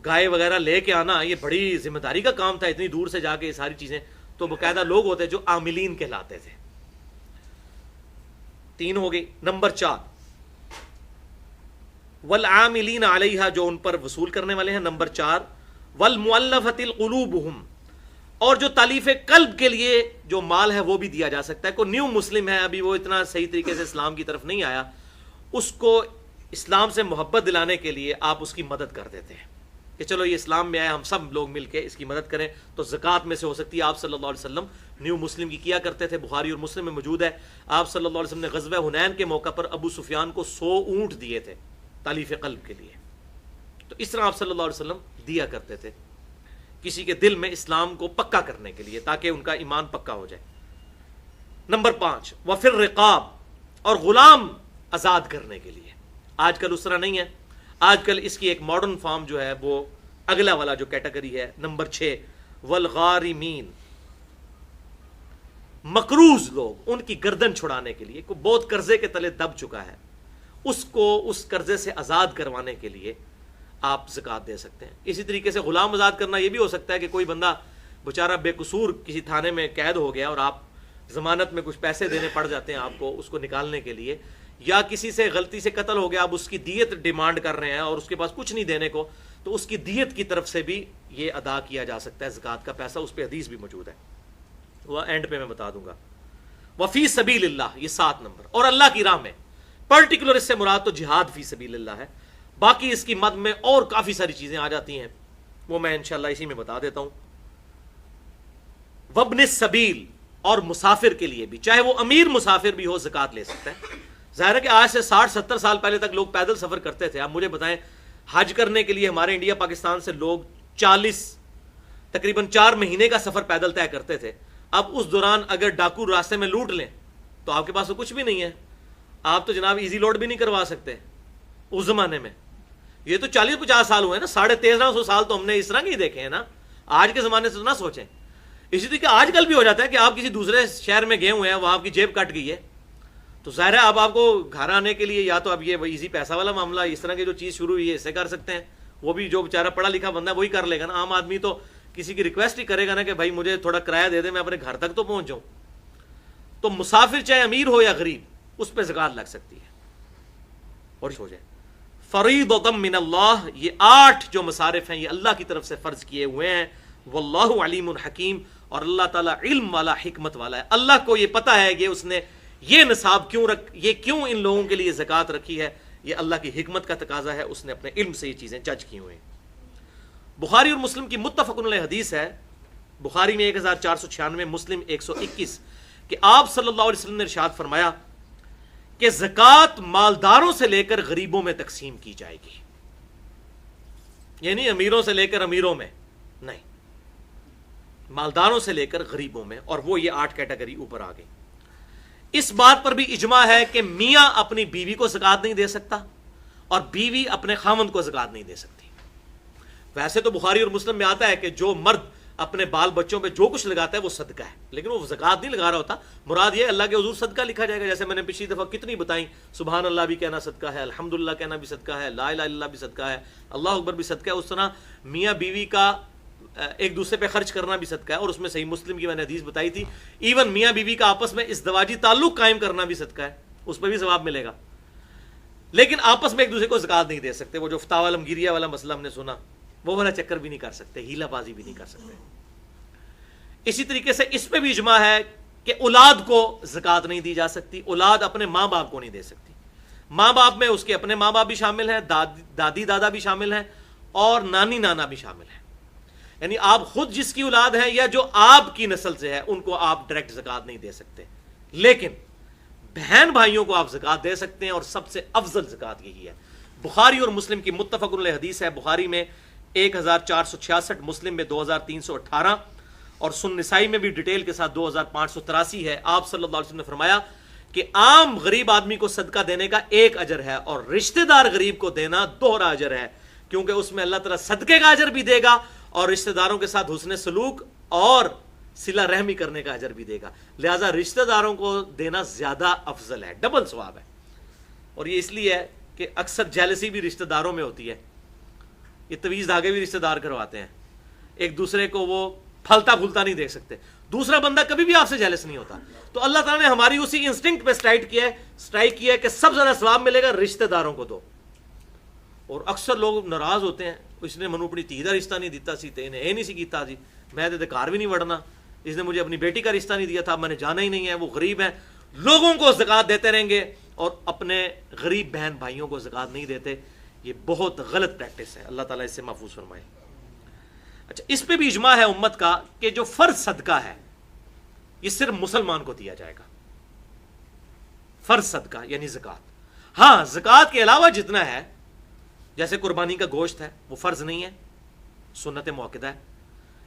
گائے وغیرہ لے کے آنا یہ بڑی ذمہ داری کا کام تھا, اتنی دور سے جا کے یہ ساری چیزیں. تو باقاعدہ لوگ ہوتے جو عاملین کہلاتے تھے. 3 ہو گئی. نمبر 4 والعاملین علیہا, جو ان پر وصول کرنے والے ہیں. نمبر 4 والمؤلفۃ القلوبہم, اور جو تالیف قلب کے لیے جو مال ہے وہ بھی دیا جا سکتا ہے. کوئی نیو مسلم ہے, ابھی وہ اتنا صحیح طریقے سے اسلام کی طرف نہیں آیا, اس کو اسلام سے محبت دلانے کے لیے آپ اس کی مدد کر دیتے ہیں کہ چلو یہ اسلام میں آیا, ہم سب لوگ مل کے اس کی مدد کریں. تو زکوٰۃ میں سے ہو سکتی ہے. آپ صلی اللہ علیہ وسلم نیو مسلم کی کیا کرتے تھے, بخاری اور مسلم میں موجود ہے. آپ صلی اللہ علیہ وسلم نے غزوہ حنین کے موقع پر ابو سفیان کو 100 اونٹ دیے تھے تالیف قلب کے لیے. تو اس طرح آپ صلی اللہ علیہ وسلم دیا کرتے تھے کسی کے دل میں اسلام کو پکا کرنے کے لیے تاکہ ان کا ایمان پکا ہو جائے. نمبر 5 وفی الرقاب, اور غلام آزاد کرنے کے لیے. آج کل اس طرح نہیں ہے, آج کل اس کی ایک ماڈرن فارم جو ہے وہ اگلا والا جو کیٹیگری ہے. نمبر 6 والغارمین, مقروض لوگ, ان کی گردن چھڑانے کے لیے. کوئی بہت قرضے کے تلے دب چکا ہے, اس کو اس قرضے سے آزاد کروانے کے لیے آپ زکات دے سکتے ہیں. اسی طریقے سے غلام آزاد کرنا یہ بھی ہو سکتا ہے کہ کوئی بندہ بیچارہ بے قصور کسی تھانے میں قید ہو گیا اور آپ ضمانت میں کچھ پیسے دینے پڑ جاتے ہیں آپ کو اس کو نکالنے کے لیے, یا کسی سے غلطی سے قتل ہو گیا, آپ اس کی دیت ڈیمانڈ کر رہے ہیں اور اس کے پاس کچھ نہیں دینے کو, تو اس کی دیت کی طرف سے بھی یہ ادا کیا جا سکتا ہے زکات کا پیسہ. اس پہ حدیث بھی موجود ہے, وہ اینڈ پہ میں بتا دوں گا. وفی سبیل اللہ, یہ 7 نمبر. اور اللہ کی راہ میں, پرٹیکولر اس سے مراد تو جہاد فی سبیل اللہ ہے. باقی اس کی مد میں اور کافی ساری چیزیں آ جاتی ہیں, وہ میں انشاءاللہ اسی میں بتا دیتا ہوں. وابن السبیل, اور مسافر کے لیے بھی, چاہے وہ امیر مسافر بھی ہو زکات لے سکتا ہے. ظاہر ہے کہ آج سے 60-70 سال پہلے تک لوگ پیدل سفر کرتے تھے. اب مجھے بتائیں, حج کرنے کے لیے ہمارے انڈیا پاکستان سے لوگ تقریباً 4 مہینے کا سفر پیدل طے کرتے تھے. اب اس دوران اگر ڈاکو راستے میں لوٹ لیں تو آپ کے پاس تو کچھ بھی نہیں ہے, آپ تو جناب ایزی لوڈ بھی نہیں کروا سکتے اس زمانے میں. یہ تو 40-50 سال ہوئے نا, 1350 سال تو ہم نے اس طرح کے ہی دیکھے ہیں نا. آج کے زمانے سے تو نہ سوچیں. اسی طریقے آج کل بھی ہو جاتا ہے کہ آپ کسی دوسرے شہر میں گئے ہوئے ہیں, وہاں آپ کی جیب کٹ گئی ہے, تو ظاہر ہے اب آپ کو گھر آنے کے لیے یا تو اب یہ ایزی پیسہ والا معاملہ, اس طرح کی جو چیز شروع ہوئی ہے اسے کر سکتے ہیں. وہ بھی جو بیچارہ پڑھا لکھا بندہ ہے وہی کر لے گا نا. عام آدمی تو کسی کی ریکویسٹ ہی کرے گا نا کہ بھائی مجھے تھوڑا کرایہ دے دے, میں اپنے گھر تک تو پہنچ جاؤں. تو مسافر چاہے امیر ہو یا غریب, اس پہ زکات لگ سکتی ہے اور ہو جائے. فریضۃ من اللہ, یہ 8 جو مصارف ہیں یہ اللہ کی طرف سے فرض کیے ہوئے ہیں. واللہ علیم حکیم, اور اللہ تعالیٰ علم والا حکمت والا ہے. اللہ کو یہ پتا ہے کہ اس نے یہ نصاب کیوں ان لوگوں کے لیے زکات رکھی ہے. یہ اللہ کی حکمت کا تقاضا ہے, اس نے اپنے علم سے یہ چیزیں جج کی ہوئی ہیں. بخاری اور مسلم کی متفق علیہ حدیث ہے, بخاری میں 1496, مسلم 121, کہ آپ صلی اللہ علیہ وسلم نے ارشاد فرمایا کہ زکات مالداروں سے لے کر غریبوں میں تقسیم کی جائے گی. یعنی امیروں سے لے کر امیروں میں نہیں, مالداروں سے لے کر غریبوں میں، اور وہ یہ 8 کیٹیگری اوپر آ گئی۔ اس بات پر بھی اجماع ہے کہ میاں اپنی بیوی کو زکوٰۃ نہیں دے سکتا اور بیوی اپنے خاوند کو زکوٰۃ نہیں دے سکتی۔ ویسے تو بخاری اور مسلم میں آتا ہے کہ جو مرد اپنے بال بچوں پہ جو کچھ لگاتا ہے وہ صدقہ ہے، لیکن وہ زکوٰۃ نہیں لگا رہا ہوتا، مراد یہ اللہ کے حضور صدقہ لکھا جائے گا۔ جیسے میں نے پچھلی دفعہ کتنی بتائیں، سبحان اللہ بھی کہنا صدقہ ہے، الحمدللہ کہنا بھی صدقہ ہے، لا الہ الا اللہ بھی صدقہ ہے، اللہ اکبر بھی صدقہ ہے۔ اس طرح میاں بیوی کا ایک دوسرے پہ خرچ کرنا بھی صدقہ ہے، اور اس میں صحیح مسلم کی میں نے حدیث بتائی تھی، ایون میاں بیوی کا آپس میں ازدواجی تعلق قائم کرنا بھی صدقہ ہے، اس پہ بھی ثواب ملے گا۔ لیکن آپس میں ایک دوسرے کو زکوٰۃ نہیں دے سکتے، وہ جو فتاوی عالمگیریہ والا مسئلہ ہم نے سنا، وہ والا چکر بھی نہیں کر سکتے، ہیلا بازی بھی نہیں کر سکتے۔ اسی طریقے سے اس پہ بھی اجماع ہے کہ اولاد کو زکوٰۃ نہیں دی جا سکتی، اولاد اپنے ماں باپ کو نہیں دے سکتی۔ ماں باپ میں اس کے اپنے ماں باپ بھی شامل ہیں، دادی دادا بھی شامل ہیں، اور نانی نانا بھی شامل ہیں۔ یعنی آپ خود جس کی اولاد ہیں یا جو آپ کی نسل سے ہے، ان کو آپ ڈائریکٹ زکوٰۃ نہیں دے سکتے، لیکن بہن بھائیوں کو آپ زکوٰۃ دے سکتے ہیں، اور سب سے افضل زکوٰۃ یہی ہے۔ بخاری اور مسلم کی متفق علیہ حدیث ہے، بخاری میں 1466، مسلم میں 2318، اور سنن نسائی میں بھی ڈیٹیل کے ساتھ 2583 ہے۔ آپ صلی اللہ علیہ وسلم نے فرمایا کہ عام غریب آدمی کو صدقہ دینے کا 1 اجر ہے، اور رشتہ دار غریب کو دینا 2 اجر ہے، کیونکہ اس میں اللہ تعالیٰ صدقے کا اجر بھی دے گا اور رشتہ داروں کے ساتھ حسن سلوک اور صلہ رحمی کرنے کا اجر بھی دے گا۔ لہذا رشتہ داروں کو دینا زیادہ افضل ہے، ڈبل ثواب ہے۔ اور یہ اس لیے ہے کہ اکثر جیلسی بھی رشتہ داروں میں ہوتی ہے، یہ تویز دھاگے بھی رشتہ دار کرواتے ہیں، ایک دوسرے کو وہ پھلتا پھولتا نہیں دیکھ سکتے، دوسرا بندہ کبھی بھی آپ سے جیلس نہیں ہوتا۔ تو اللہ تعالیٰ نے ہماری اسی انسٹنکٹ پہ اسٹرائک کیا ہے کہ سب زیادہ ثواب ملے گا رشتہ داروں کو دو۔ اور اکثر لوگ ناراض ہوتے ہیں، اس نے منو اپنی دھی کا رشتہ نہیں دیتا سی، تے انہیں نہیں سی کیتا جی، میں تے گھر بھی نہیں وڑنا، اس نے مجھے اپنی بیٹی کا رشتہ نہیں دیا تھا، میں نے جانا ہی نہیں ہے، وہ غریب ہیں۔ لوگوں کو زکوٰۃ دیتے رہیں گے اور اپنے غریب بہن بھائیوں کو زکوٰۃ نہیں دیتے، یہ بہت غلط پریکٹس ہے، اللہ تعالیٰ اس سے محفوظ فرمائے۔ اچھا، اس پہ بھی اجماع ہے امت کا کہ جو فرض صدقہ ہے یہ صرف مسلمان کو دیا جائے گا، فرض صدقہ یعنی زکوٰۃ۔ ہاں، زکوٰۃ کے علاوہ جتنا ہے، جیسے قربانی کا گوشت ہے، وہ فرض نہیں ہے، سنت مؤکدہ ہے۔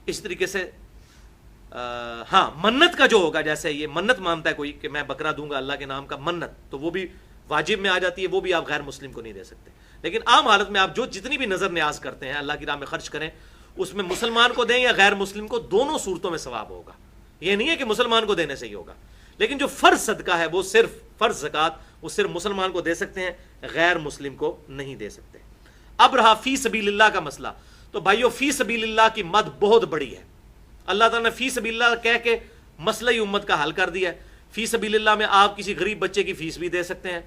اس طریقے سے ہاں، منت کا جو ہوگا، جیسے یہ منت مانتا ہے کوئی کہ میں بکرا دوں گا اللہ کے نام کا، منت، تو وہ بھی واجب میں آ جاتی ہے، وہ بھی آپ غیر مسلم کو نہیں دے سکتے۔ لیکن عام حالت میں آپ جو جتنی بھی نظر نیاز کرتے ہیں اللہ کی راہ میں خرچ کریں، اس میں مسلمان کو دیں یا غیر مسلم کو، دونوں صورتوں میں ثواب ہوگا۔ یہ نہیں ہے کہ مسلمان کو دینے سے ہی ہوگا، لیکن جو فرض صدقہ ہے وہ صرف فرض زکوٰۃ وہ صرف مسلمان کو دے سکتے ہیں، غیر مسلم کو نہیں دے سکتے۔ اب رہا فی سبیل اللہ کا مسئلہ، تو بھائیو فی سبیل اللہ کی مد بہت بڑی ہے۔ اللہ تعالیٰ نے فی سبیل اللہ کہہ کے مسئلہ ہی امت کا حل کر دیا ہے۔ فی سبیل اللہ میں آپ کسی غریب بچے کی فیس بھی دے سکتے ہیں،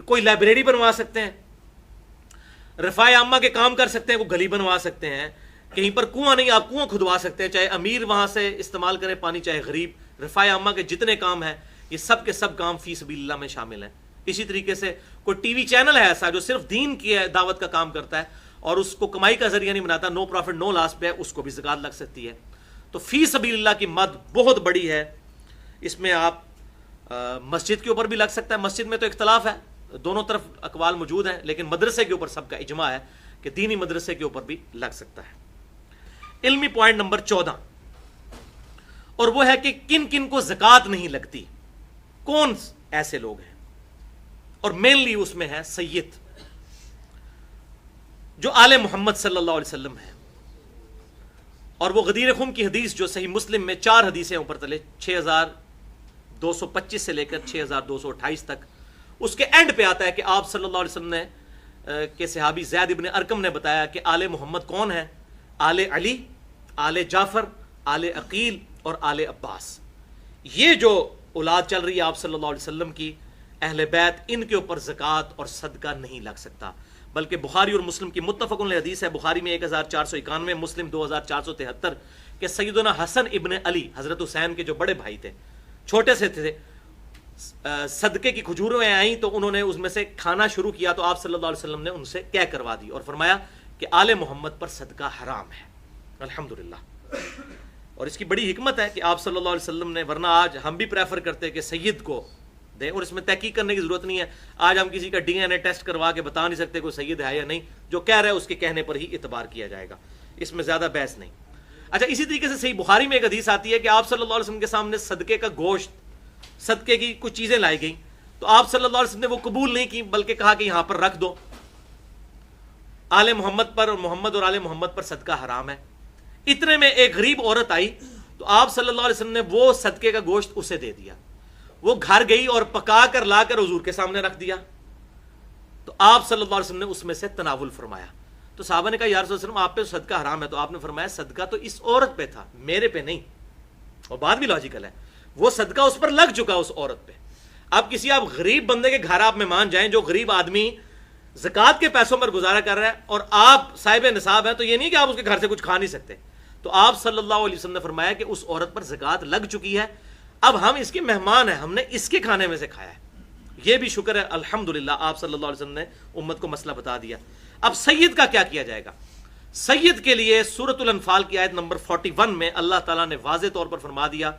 کوئی لائبریری بنوا سکتے ہیں، رفاع عامہ کے کام کر سکتے ہیں، کوئی گلی بنوا سکتے ہیں، کہیں پر کنواں نہیں آپ کنواں کھدوا سکتے ہیں، چاہے امیر وہاں سے استعمال کرے پانی چاہے غریب۔ رفاع عامہ کے جتنے کام ہیں یہ سب کے سب کام فی سبیل اللہ میں شامل ہیں۔ اسی طریقے سے کوئی ٹی وی چینل ہے ایسا جو صرف دین کی دعوت کا کام کرتا ہے اور اس کو کمائی کا ذریعہ نہیں بناتا، نو پروفٹ نو لاس پہ ہے، اس کو بھی زکوٰۃ لگ سکتی ہے۔ تو فی سبیل اللہ کی مد بہت بڑی ہے۔ اس میں آپ مسجد کے اوپر بھی لگ سکتا ہے، مسجد میں تو اختلاف ہے، دونوں طرف اقوال موجود ہیں، لیکن مدرسے کے اوپر سب کا اجماع ہے کہ دینی مدرسے کے اوپر بھی لگ سکتا ہے۔ علمی پوائنٹ نمبر 14، اور وہ ہے کہ کن کن کو زکوٰۃ نہیں لگتی، کون ایسے لوگ ہیں، اور مینلی اس میں ہے سید، جو آل محمد صلی اللہ علیہ وسلم ہے۔ اور وہ غدیر خم کی حدیث جو صحیح مسلم میں 4 حدیثیں اوپر تلے، 6225 سے لے کر 6228 تک، اس کے اینڈ پہ آتا ہے کہ آپ صلی اللہ علیہ وسلم نے کہ صحابی زید ابن ارقم نے بتایا کہ آل محمد کون ہے؟ آل علی، آل جعفر، آل عقیل اور آل عباس۔ یہ جو اولاد چل رہی ہے آپ صلی اللہ علیہ وسلم کی، اہل بیت، ان کے اوپر زکوٰۃ اور صدقہ نہیں لگ سکتا، بلکہ بخاری اور مسلم کی متفق علیہ حدیث ہے، بخاری میں 1491، مسلم 2473، کہ سیدنا حسن ابن علی حضرت حسین کے جو بڑے بھائی تھے، چھوٹے سے تھے، صدقے کی کھجوریں آئیں تو انہوں نے اس میں سے کھانا شروع کیا، تو آپ صلی اللہ علیہ وسلم نے ان سے کیا کروا دی اور فرمایا کہ آل محمد پر صدقہ حرام ہے، الحمدللہ۔ اور اس کی بڑی حکمت ہے کہ آپ صلی اللہ علیہ وسلم نے، ورنہ آج ہم بھی پریفر کرتے کہ سید کو دیں، اور اس میں تحقیق کرنے کی ضرورت نہیں ہے۔ آج ہم کسی کا ڈی این اے ٹیسٹ کروا کے بتا نہیں سکتے کوئی سید ہے یا نہیں، جو کہہ رہا ہے اس کے کہنے پر ہی اعتبار کیا جائے گا، اس میں زیادہ بحث نہیں۔ اچھا اسی طریقے سے صحیح بخاری میں ایک حدیث آتی ہے کہ آپ صلی اللہ علیہ وسلم کے سامنے صدقے کا گوشت، صدقے کی کچھ چیزیں لائی گئیں تو آپ صلی اللہ علیہ وسلم نے وہ قبول نہیں کی، بلکہ کہا کہ یہاں پر رکھ دو، آل محمد پر اور محمد اور آل محمد پر صدقہ حرام ہے۔ اتنے میں ایک غریب عورت آئی تو آپ صلی اللہ علیہ وسلم نے وہ صدقے کا گوشت اسے دے دیا، وہ گھر گئی اور پکا کر لا کر حضور کے سامنے رکھ دیا، تو آپ صلی اللہ علیہ وسلم نے اس میں سے تناول فرمایا۔ تو صحابہ نے کہا یا رسول اللہ علیہ وسلم آپ پہ صدقہ حرام ہے، تو آپ نے فرمایا صدقہ تو اس عورت پہ تھا، میرے پہ نہیں۔ اور بات بھی لاجیکل ہے، وہ صدقہ اس پر لگ چکا اس عورت پہ۔ اب کسی آپ غریب بندے کے گھر آپ مہمان جائیں، جو غریب آدمی زکوٰۃ کے پیسوں پر گزارا کر رہا ہے، اور آپ صاحب نصاب ہیں، تو یہ نہیں کہ آپ اس کے گھر سے کچھ کھا نہیں سکتے۔ تو آپ صلی اللہ علیہ وسلم نے فرمایا کہ اس عورت پر زکوٰۃ لگ چکی ہے، اب ہم اس کے مہمان ہیں، ہم نے اس کے کھانے میں سے کھایا ہے، یہ بھی شکر ہے الحمدللہ۔ آپ صلی اللہ علیہ وسلم نے امت کو مسئلہ بتا دیا۔ اب سید کا کیا کیا جائے گا؟ سید کے لیے سورۃ الانفال کی آیت نمبر 41 میں اللہ تعالیٰ نے واضح طور پر فرما دیا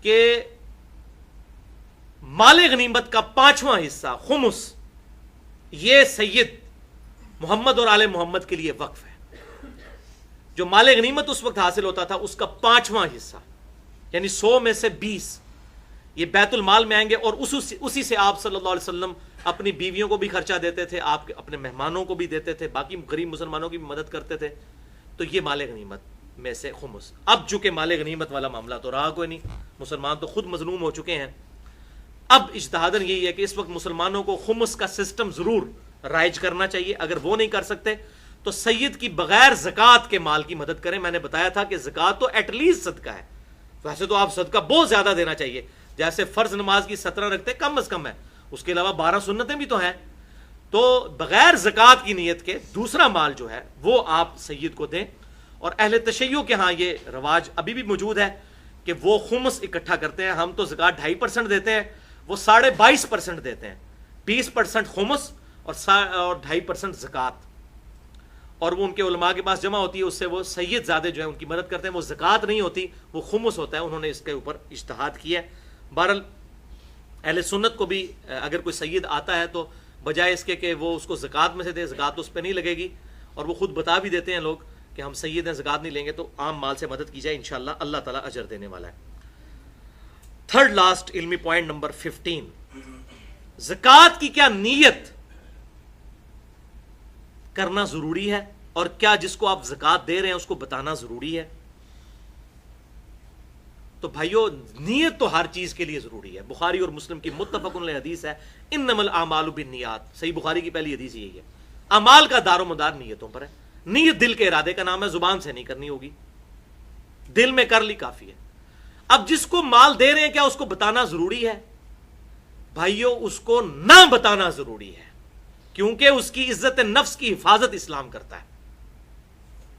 کہ مال غنیمت کا 5واں حصہ خمس، یہ سید محمد اور آل محمد کے لیے وقف ہے۔ جو مال غنیمت اس وقت حاصل ہوتا تھا اس کا 5واں حصہ، یعنی 100 میں سے 20 یہ بیت المال میں آئیں گے، اور اسی سے آپ صلی اللہ علیہ وسلم اپنی بیویوں کو بھی خرچہ دیتے تھے، آپ اپنے مہمانوں کو بھی دیتے تھے، باقی غریب مسلمانوں کی بھی مدد کرتے تھے۔ تو یہ مال غنیمت میں سے خمس۔ اب چونکہ مال غنیمت والا معاملہ تو رہا کوئی نہیں، مسلمان تو خود مظلوم ہو چکے ہیں۔ اب اجتہاداً یہی ہے کہ اس وقت مسلمانوں کو خمس کا سسٹم ضرور رائج کرنا چاہیے۔ اگر وہ نہیں کر سکتے تو سید کی بغیر زکوٰۃ کے مال کی مدد کریں۔ میں نے بتایا تھا کہ زکوٰۃ تو ایٹ لیسٹ صدقہ ہے، ویسے تو آپ صدقہ بہت زیادہ دینا چاہیے، جیسے فرض نماز کی 17 رکھتے کم از کم ہے، اس کے علاوہ 12 سنتیں بھی تو ہیں۔ تو بغیر زکوٰۃ کی نیت کے دوسرا مال جو ہے وہ آپ سید کو دیں۔ اور اہل تشیع کے ہاں یہ رواج ابھی بھی موجود ہے کہ وہ خمس اکٹھا کرتے ہیں۔ ہم تو زکوٰۃ 2.5% دیتے ہیں، وہ 22.5% دیتے ہیں، 20% خمس اور 2.5% زکوٰۃ، اور وہ ان کے علماء کے پاس جمع ہوتی ہے، اس سے وہ سید زیادہ جو ہے ان کی مدد کرتے ہیں۔ وہ زکوٰۃ نہیں ہوتی، وہ خمس ہوتا ہے، انہوں نے اس کے اوپر اجتہاد کیا ہے۔ بہرحال اہل سنت کو بھی اگر کوئی سید آتا ہے تو بجائے اس کے کہ وہ اس کو زکوٰۃ میں سے دے، زکوٰۃ اس پہ نہیں لگے گی، اور وہ خود بتا بھی دیتے ہیں لوگ کہ ہم سید ہیں، زکوٰۃ نہیں لیں گے، تو عام مال سے مدد کی جائے، انشاءاللہ اللہ تعالیٰ اجر دینے والا ہے۔ تھرڈ لاسٹ علمی پوائنٹ نمبر 15، زکوٰۃ کی کیا نیت کرنا ضروری ہے، اور کیا جس کو آپ زکوٰۃ دے رہے ہیں اس کو بتانا ضروری ہے؟ تو بھائیو نیت تو ہر چیز کے لیے ضروری ہے۔ بخاری اور مسلم کی متفق علیہ حدیث ہے، انما الاعمال بالنیات، صحیح بخاری کی پہلی حدیث یہی ہے۔ اعمال کا دار و مدار نیتوں پر ہے۔ نیت دل کے ارادے کا نام ہے، زبان سے نہیں کرنی ہوگی، دل میں کر لی کافی ہے۔ اب جس کو مال دے رہے ہیں کیا اس کو بتانا ضروری ہے؟ بھائیو اس کو نہ بتانا ضروری ہے، کیونکہ اس کی عزت نفس کی حفاظت اسلام کرتا ہے۔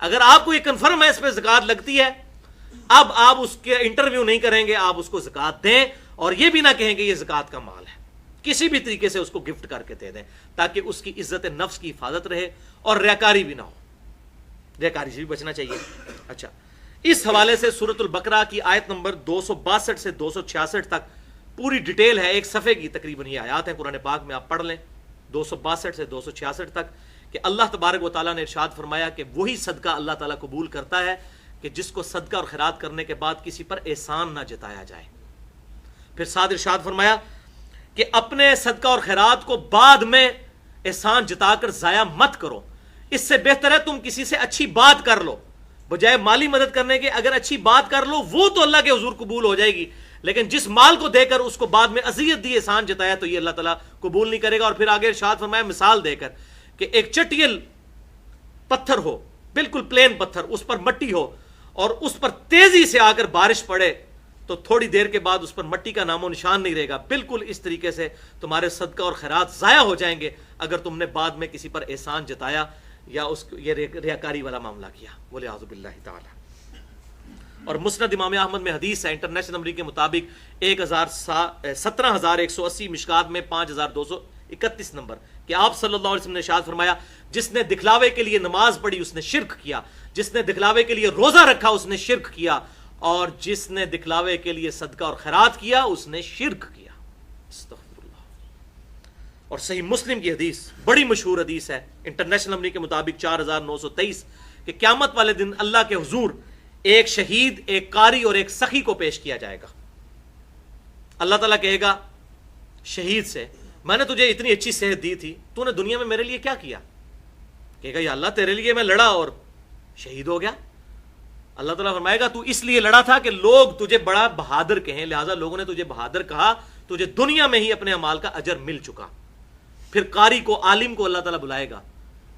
اگر آپ کو یہ کنفرم ہے اس پہ زکوٰۃ لگتی ہے، اب آپ اس کے انٹرویو نہیں کریں گے، آپ اس کو زکوٰۃ دیں، اور یہ بھی نہ کہیں کہ یہ زکوٰۃ کا مال ہے، کسی بھی طریقے سے اس کو گفٹ کر کے دے دیں تاکہ اس کی عزت نفس کی حفاظت رہے اور ریاکاری بھی نہ ہو، ریاکاری سے بھی بچنا چاہیے۔ اچھا، اس حوالے سے سورۃ البقرہ کی آیت نمبر 262 سے 266 تک پوری ڈیٹیل ہے، ایک صفحے کی تقریباً یہ آیات ہیں قرآن پاک میں، آپ پڑھ لیں 262 سے 266 تک، کہ اللہ تبارک و تعالیٰ نے ارشاد فرمایا کہ وہی صدقہ اللہ تعالیٰ قبول کرتا ہے کہ جس کو صدقہ اور خیرات کرنے کے بعد کسی پر احسان نہ جتایا جائے۔ پھر ساتھ ارشاد فرمایا کہ اپنے صدقہ اور خیرات کو بعد میں احسان جتا کر ضائع مت کرو، اس سے بہتر ہے تم کسی سے اچھی بات کر لو، بجائے مالی مدد کرنے کے اگر اچھی بات کر لو وہ تو اللہ کے حضور قبول ہو جائے گی، لیکن جس مال کو دے کر اس کو بعد میں اذیت دی، احسان جتایا، تو یہ اللہ تعالیٰ قبول نہیں کرے گا۔ اور پھر آگے ارشاد فرمایا مثال دے کر کہ ایک چٹیل پتھر ہو، بالکل پلین پتھر، اس پر مٹی ہو اور اس پر تیزی سے آ کر بارش پڑے تو تھوڑی دیر کے بعد اس پر مٹی کا نام و نشان نہیں رہے گا۔ بالکل اس طریقے سے تمہارے صدقہ اور خیرات ضائع ہو جائیں گے اگر تم نے بعد میں کسی پر احسان جتایا یا یہ ریاکاری والا معاملہ کیا، بولے اعوذ باللہ تعالی۔ اور مسند امام احمد میں حدیث ہے انٹرنیشنل نمبر کے مطابق 17,180، مشکات میں 5,231 نمبر، کہ آپ صلی اللہ علیہ وسلم نے ارشاد فرمایا جس نے دکھلاوے کے لیے نماز پڑھی اس نے شرک کیا، جس نے دکھلاوے کے لیے روزہ رکھا اس نے شرک کیا، اور جس نے دکھلاوے کے لیے صدقہ اور خیرات کیا اس نے شرک کیا۔ استغفر اللہ۔ اور صحیح مسلم کی حدیث، بڑی مشہور حدیث ہے انٹرنیشنل نمبر کے مطابق 4,923، کہ قیامت والے دن اللہ کے حضور ایک شہید، ایک قاری اور ایک سخی کو پیش کیا جائے گا. اللہ تعالیٰ کہے گا شہید سے میں نے تجھے اتنی اچھی صحت دی تھی، تو نے دنیا میں میرے لیے کیا کیا؟ کہے گا یا اللہ تیرے لیے میں لڑا اور شہید ہو گیا. اللہ تعالیٰ فرمائے گا تو اس لیے لڑا تھا کہ لوگ تجھے بڑا بہادر کہیں، لہٰذا لوگوں نے تجھے بہادر کہا، تجھے دنیا میں ہی اپنے اعمال کا اجر مل چکا. پھر قاری کو، عالم کو اللہ تعالیٰ بلائے گا،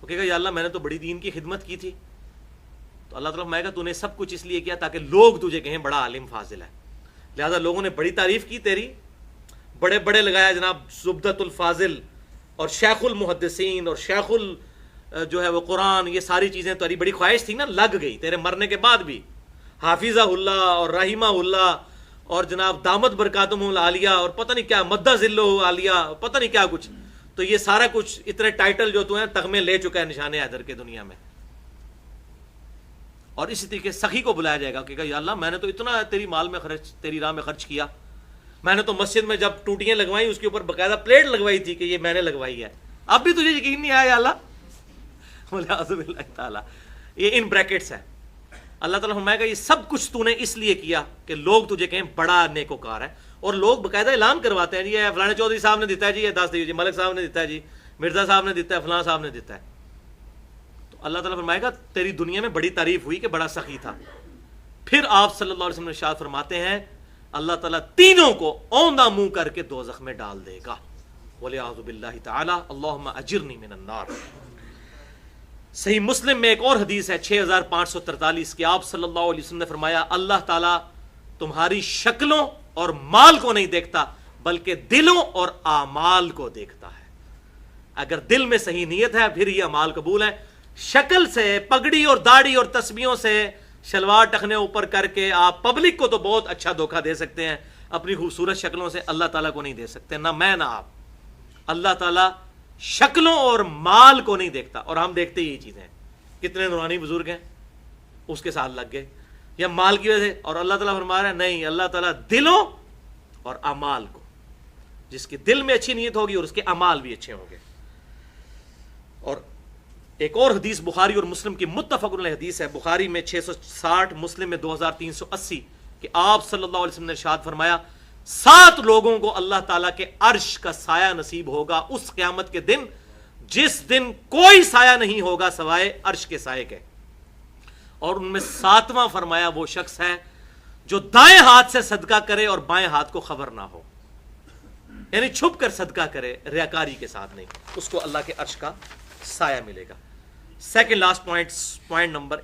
وہ کہے گا یا اللہ میں نے تو بڑی دین کی خدمت کی تھی. تو اللہ تعالیٰ فرمائے گا تو نے سب کچھ اس لیے کیا تاکہ لوگ تجھے کہیں بڑا عالم فاضل ہے، لہٰذا لوگوں نے بڑی تعریف کی تیری، بڑے بڑے لگایا جناب زبدۃ الفاضل اور شیخ المحدثین اور شیخ جو ہے وہ قرآن، یہ ساری چیزیں تیری بڑی خواہش تھی نا، لگ گئی تیرے مرنے کے بعد بھی. حافظہ اللہ اور رحمہ اللہ اور جناب دامت برکاتہم العالیہ اور پتہ نہیں کیا مدہ ذلہ عالیہ، پتہ نہیں کیا کچھ، تو یہ سارا کچھ اتنے ٹائٹل جو تو ہیں تغمے لے چکا ہے نشان حیدر کے دنیا میں. اور اسی طریقے سخی کو بلایا جائے گا کہ یا اللہ میں نے تو اتنا تیری مال میں خرچ، تیری راہ میں خرچ کیا، میں نے تو مسجد میں جب ٹوٹیاں لگوائیں اس کے اوپر باقاعدہ پلیٹ لگوائی تھی کہ یہ میں نے لگوائی ہے، اب بھی تجھے یقین نہیں آیا یا اللہ؟ والعیاذ باللہ تعالیٰ. یہ ان بریکٹس ہے. اللہ تعالیٰ فرمائے گا یہ سب کچھ تو نے اس لیے کیا کہ لوگ تجھے کہیں بڑا نیکوکار ہے. اور لوگ باقاعدہ اعلان کرواتے ہیں جی یہ فلانے چودھری صاحب نے دیتا ہے، جی یہ 10 دیجیے، ملک صاحب نے دیتا ہے، جی مرزا صاحب نے دیتا ہے، فلاں صاحب نے دیتا ہے. تو اللہ تعالیٰ فرمائے گا تیری دنیا میں بڑی تعریف ہوئی کہ بڑا سخی تھا. پھر آپ صلی اللہ علیہ وسلم ارشاد فرماتے ہیں اللہ تعالیٰ تینوں کو اوندہ منہ کر کے دوزخ میں ڈال دے گا. والعیاذ باللہ تعالیٰ. اللہم اجرنی من النار. صحیح مسلم میں ایک اور حدیث ہے 6543 کہ آپ صلی اللہ علیہ وسلم نے فرمایا اللہ تعالیٰ تمہاری شکلوں اور مال کو نہیں دیکھتا بلکہ دلوں اور اعمال کو دیکھتا ہے. اگر دل میں صحیح نیت ہے پھر یہ اعمال قبول ہیں. شکل سے، پگڑی اور داڑھی اور تسبیحوں سے، شلوار ٹخنے اوپر کر کے آپ پبلک کو تو بہت اچھا دھوکہ دے سکتے ہیں، اپنی خوبصورت شکلوں سے اللہ تعالیٰ کو نہیں دے سکتے، نہ میں نہ آپ. اللہ تعالیٰ شکلوں اور مال کو نہیں دیکھتا. اور ہم دیکھتے یہ چیزیں، کتنے نورانی بزرگ ہیں اس کے ساتھ لگ گئے یا مال کی وجہ سے، اور اللہ تعالیٰ فرما رہا ہے نہیں، اللہ تعالیٰ دلوں اور اعمال کو، جس کے دل میں اچھی نیت ہوگی اور اس کے اعمال بھی اچھے ہوں گے. اور ایک اور حدیث بخاری اور مسلم کی متفق علیہ حدیث ہے، بخاری میں 660، مسلم میں 2380، کہ آپ صلی اللہ علیہ وسلم نے ارشاد فرمایا 7 لوگوں کو اللہ تعالیٰ کے عرش کا سایہ نصیب ہوگا اس قیامت کے دن جس دن کوئی سایہ نہیں ہوگا سوائے عرش کے سائے کے. اور ان میں 7واں فرمایا وہ شخص ہے جو دائیں ہاتھ سے صدقہ کرے اور بائیں ہاتھ کو خبر نہ ہو، یعنی چھپ کر صدقہ کرے ریاکاری کے ساتھ نہیں، اس کو اللہ کے عرش کا سایہ ملے گا. سیکنڈ لاسٹ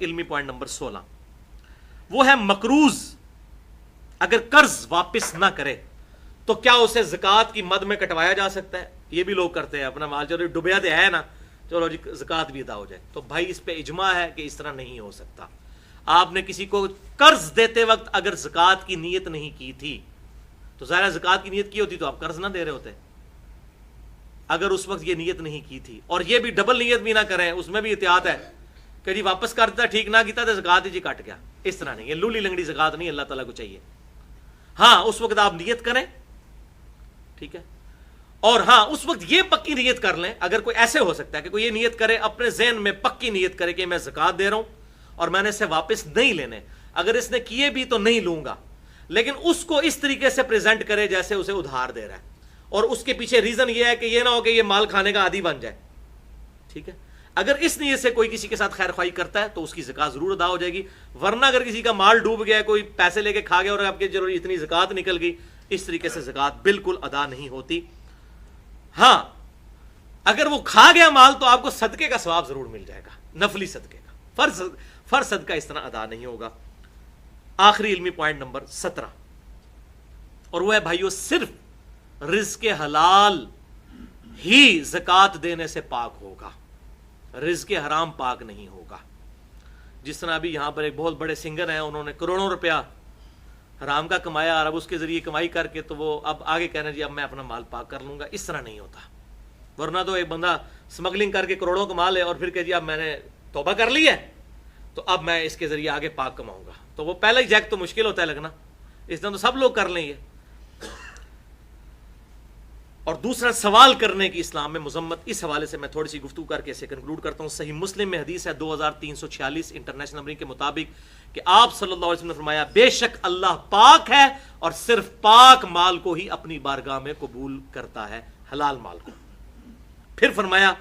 علمی پوائنٹ نمبر 16 وہ ہے مقروض اگر قرض واپس نہ کرے تو کیا اسے زکوٰۃ کی مد میں کٹوایا جا سکتا ہے؟ یہ بھی لوگ کرتے ہیں، اپنا مال چلو ڈوبیا تو ہے نا، چلو جی زکوٰۃ بھی ادا ہو جائے. تو بھائی اس پہ اجماع ہے کہ اس طرح نہیں ہو سکتا. آپ نے کسی کو قرض دیتے وقت اگر زکوٰۃ کی نیت نہیں کی تھی تو ظاہر زکوٰۃ کی نیت کی ہوتی تو آپ قرض نہ دے رہے ہوتے. اگر اس وقت یہ نیت نہیں کی تھی، اور یہ بھی ڈبل نیت بھی نہ کریں، اس میں بھی احتیاط ہے کہ جی واپس کر دیتا ٹھیک نہ کیتا تو زکوٰۃ ہی جی کٹ گیا، اس طرح نہیں. یہ لولی لنگڑی زکوٰۃ نہیں اللہ تعالیٰ کو چاہیے. ہاں اس وقت آپ نیت کریں، ٹھیک ہے، اور ہاں اس وقت یہ پکی نیت کر لیں. اگر کوئی ایسے ہو سکتا ہے کہ کوئی یہ نیت کرے، اپنے ذہن میں پکی نیت کرے کہ میں زکوٰۃ دے رہا ہوں اور میں نے اسے واپس نہیں لینے، اگر اس نے کیے بھی تو نہیں لوں گا، لیکن اس کو اس طریقے سے پریزنٹ کرے جیسے اسے ادھار دے رہا ہے، اور اس کے پیچھے ریزن یہ ہے کہ یہ نہ ہو کہ یہ مال کھانے کا عادی بن جائے. ٹھیک ہے، اگر اس نیت سے کوئی کسی کے ساتھ خیر خواہی کرتا ہے تو اس کی زکوٰۃ ضرور ادا ہو جائے گی. ورنہ اگر کسی کا مال ڈوب گیا، کوئی پیسے لے کے کھا گیا اور آپ کے ضروری اتنی زکوٰۃ نکل گئی، اس طریقے سے زکوٰۃ بالکل ادا نہیں ہوتی. ہاں اگر وہ کھا گیا مال تو آپ کو صدقے کا ثواب ضرور مل جائے گا، نفلی صدقے کا، فرض صدقہ اس طرح ادا نہیں ہوگا. آخری علمی پوائنٹ نمبر 17 اور وہ ہے بھائیو صرف رزق حلال ہی زکوٰۃ دینے سے پاک ہوگا، رزق حرام پاک نہیں ہوگا. جس طرح ابھی یہاں پر ایک بہت بڑے سنگر ہیں، انہوں نے کروڑوں روپیہ حرام کا کمایا اور اب اس کے ذریعے کمائی کر کے تو وہ اب آگے کہنا جی اب میں اپنا مال پاک کر لوں گا. اس طرح نہیں ہوتا. ورنہ تو ایک بندہ سمگلنگ کر کے کروڑوں کما لے اور پھر کہ جی اب میں نے توبہ کر لی ہے تو اب میں اس کے ذریعے آگے پاک کماؤں گا، تو وہ پہلا ہی جیک تو مشکل ہوتا ہے لگنا. اس طرح تو سب لوگ کر لیں گے. اور دوسرا سوال کرنے کی اسلام میں مذمت. اس حوالے سے میں تھوڑی سی گفتگو کر کے اسے کنکلوڈ کرتا ہوں. صحیح مسلم میں حدیث ہے 2346 انٹرنیشنل نمبرنگ کے مطابق کہ آپ صلی اللہ علیہ وسلم نے فرمایا بے شک اللہ پاک ہے اور صرف پاک مال کو ہی اپنی بارگاہ میں قبول کرتا ہے, حلال مال کو. پھر فرمایا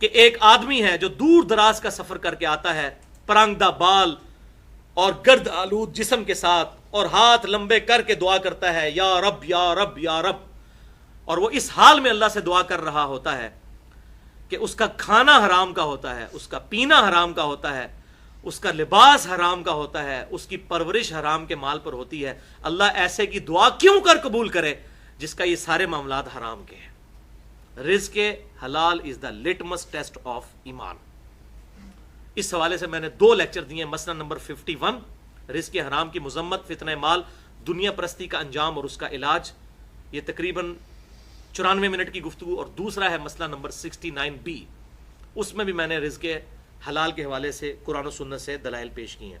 کہ ایک آدمی ہے جو دور دراز کا سفر کر کے آتا ہے پرانگدہ بال اور گرد آلود جسم کے ساتھ اور ہاتھ لمبے کر کے دعا کرتا ہے یا رب یا رب یا رب, اور وہ اس حال میں اللہ سے دعا کر رہا ہوتا ہے کہ اس کا کھانا حرام کا ہوتا ہے, اس کا پینا حرام کا ہوتا ہے, اس کا لباس حرام کا ہوتا ہے, اس کی پرورش حرام کے مال پر ہوتی ہے. اللہ ایسے کی دعا کیوں کر قبول کرے جس کا یہ سارے معاملات حرام کے ہیں. رزق حلال از دا لٹمس ٹیسٹ آف ایمان. اس حوالے سے میں نے 2 لیکچر دیے. مسئلہ نمبر 51 رزق حرام کی مذمت, فتنہ مال, دنیا پرستی کا انجام اور اس کا علاج, یہ تقریباً 94 منٹ کی گفتگو. اور دوسرا ہے مسئلہ نمبر 69B, اس میں بھی میں نے رزق حلال کے حوالے سے قرآن و سنت سے دلائل پیش کی ہیں.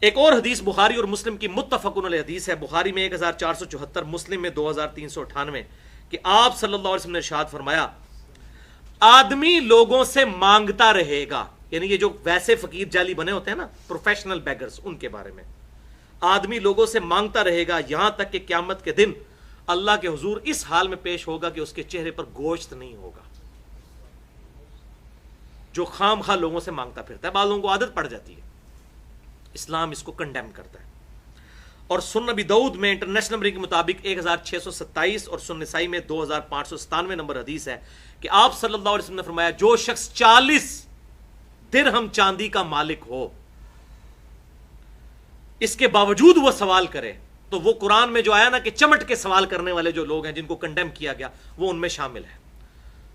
ایک اور حدیث بخاری اور مسلم کی متفقن علیہ حدیث ہے. بخاری میں 1474, مسلم میں 2398 کہ آپ صلی اللہ علیہ وسلم نے ارشاد فرمایا آدمی لوگوں سے مانگتا رہے گا, یعنی یہ جو ویسے فقیر جعلی بنے ہوتے ہیں نا, پروفیشنل بیگرز, ان کے بارے میں. آدمی لوگوں سے مانگتا رہے گا یہاں تک کہ قیامت کے دن اللہ کے حضور اس حال میں پیش ہوگا کہ اس کے چہرے پر گوشت نہیں ہوگا. جو خام خواہ لوگوں سے مانگتا پھرتا ہے, بعض لوگوں کو عادت پڑ جاتی ہے, اسلام اس کو کنڈیم کرتا ہے. اور سنن ابی داؤد میں انٹرنیشنل نمبر کے مطابق 1627 اور سنن نسائی میں 2597 نمبر حدیث ہے کہ آپ صلی اللہ علیہ وسلم نے فرمایا جو شخص 40 درہم چاندی کا مالک ہو, اس کے باوجود وہ سوال کرے, تو وہ قرآن میں جو آیا نا کہ چمٹ کے سوال کرنے والے جو لوگ ہیں جن کو کنڈیم کیا گیا, وہ ان میں شامل ہے.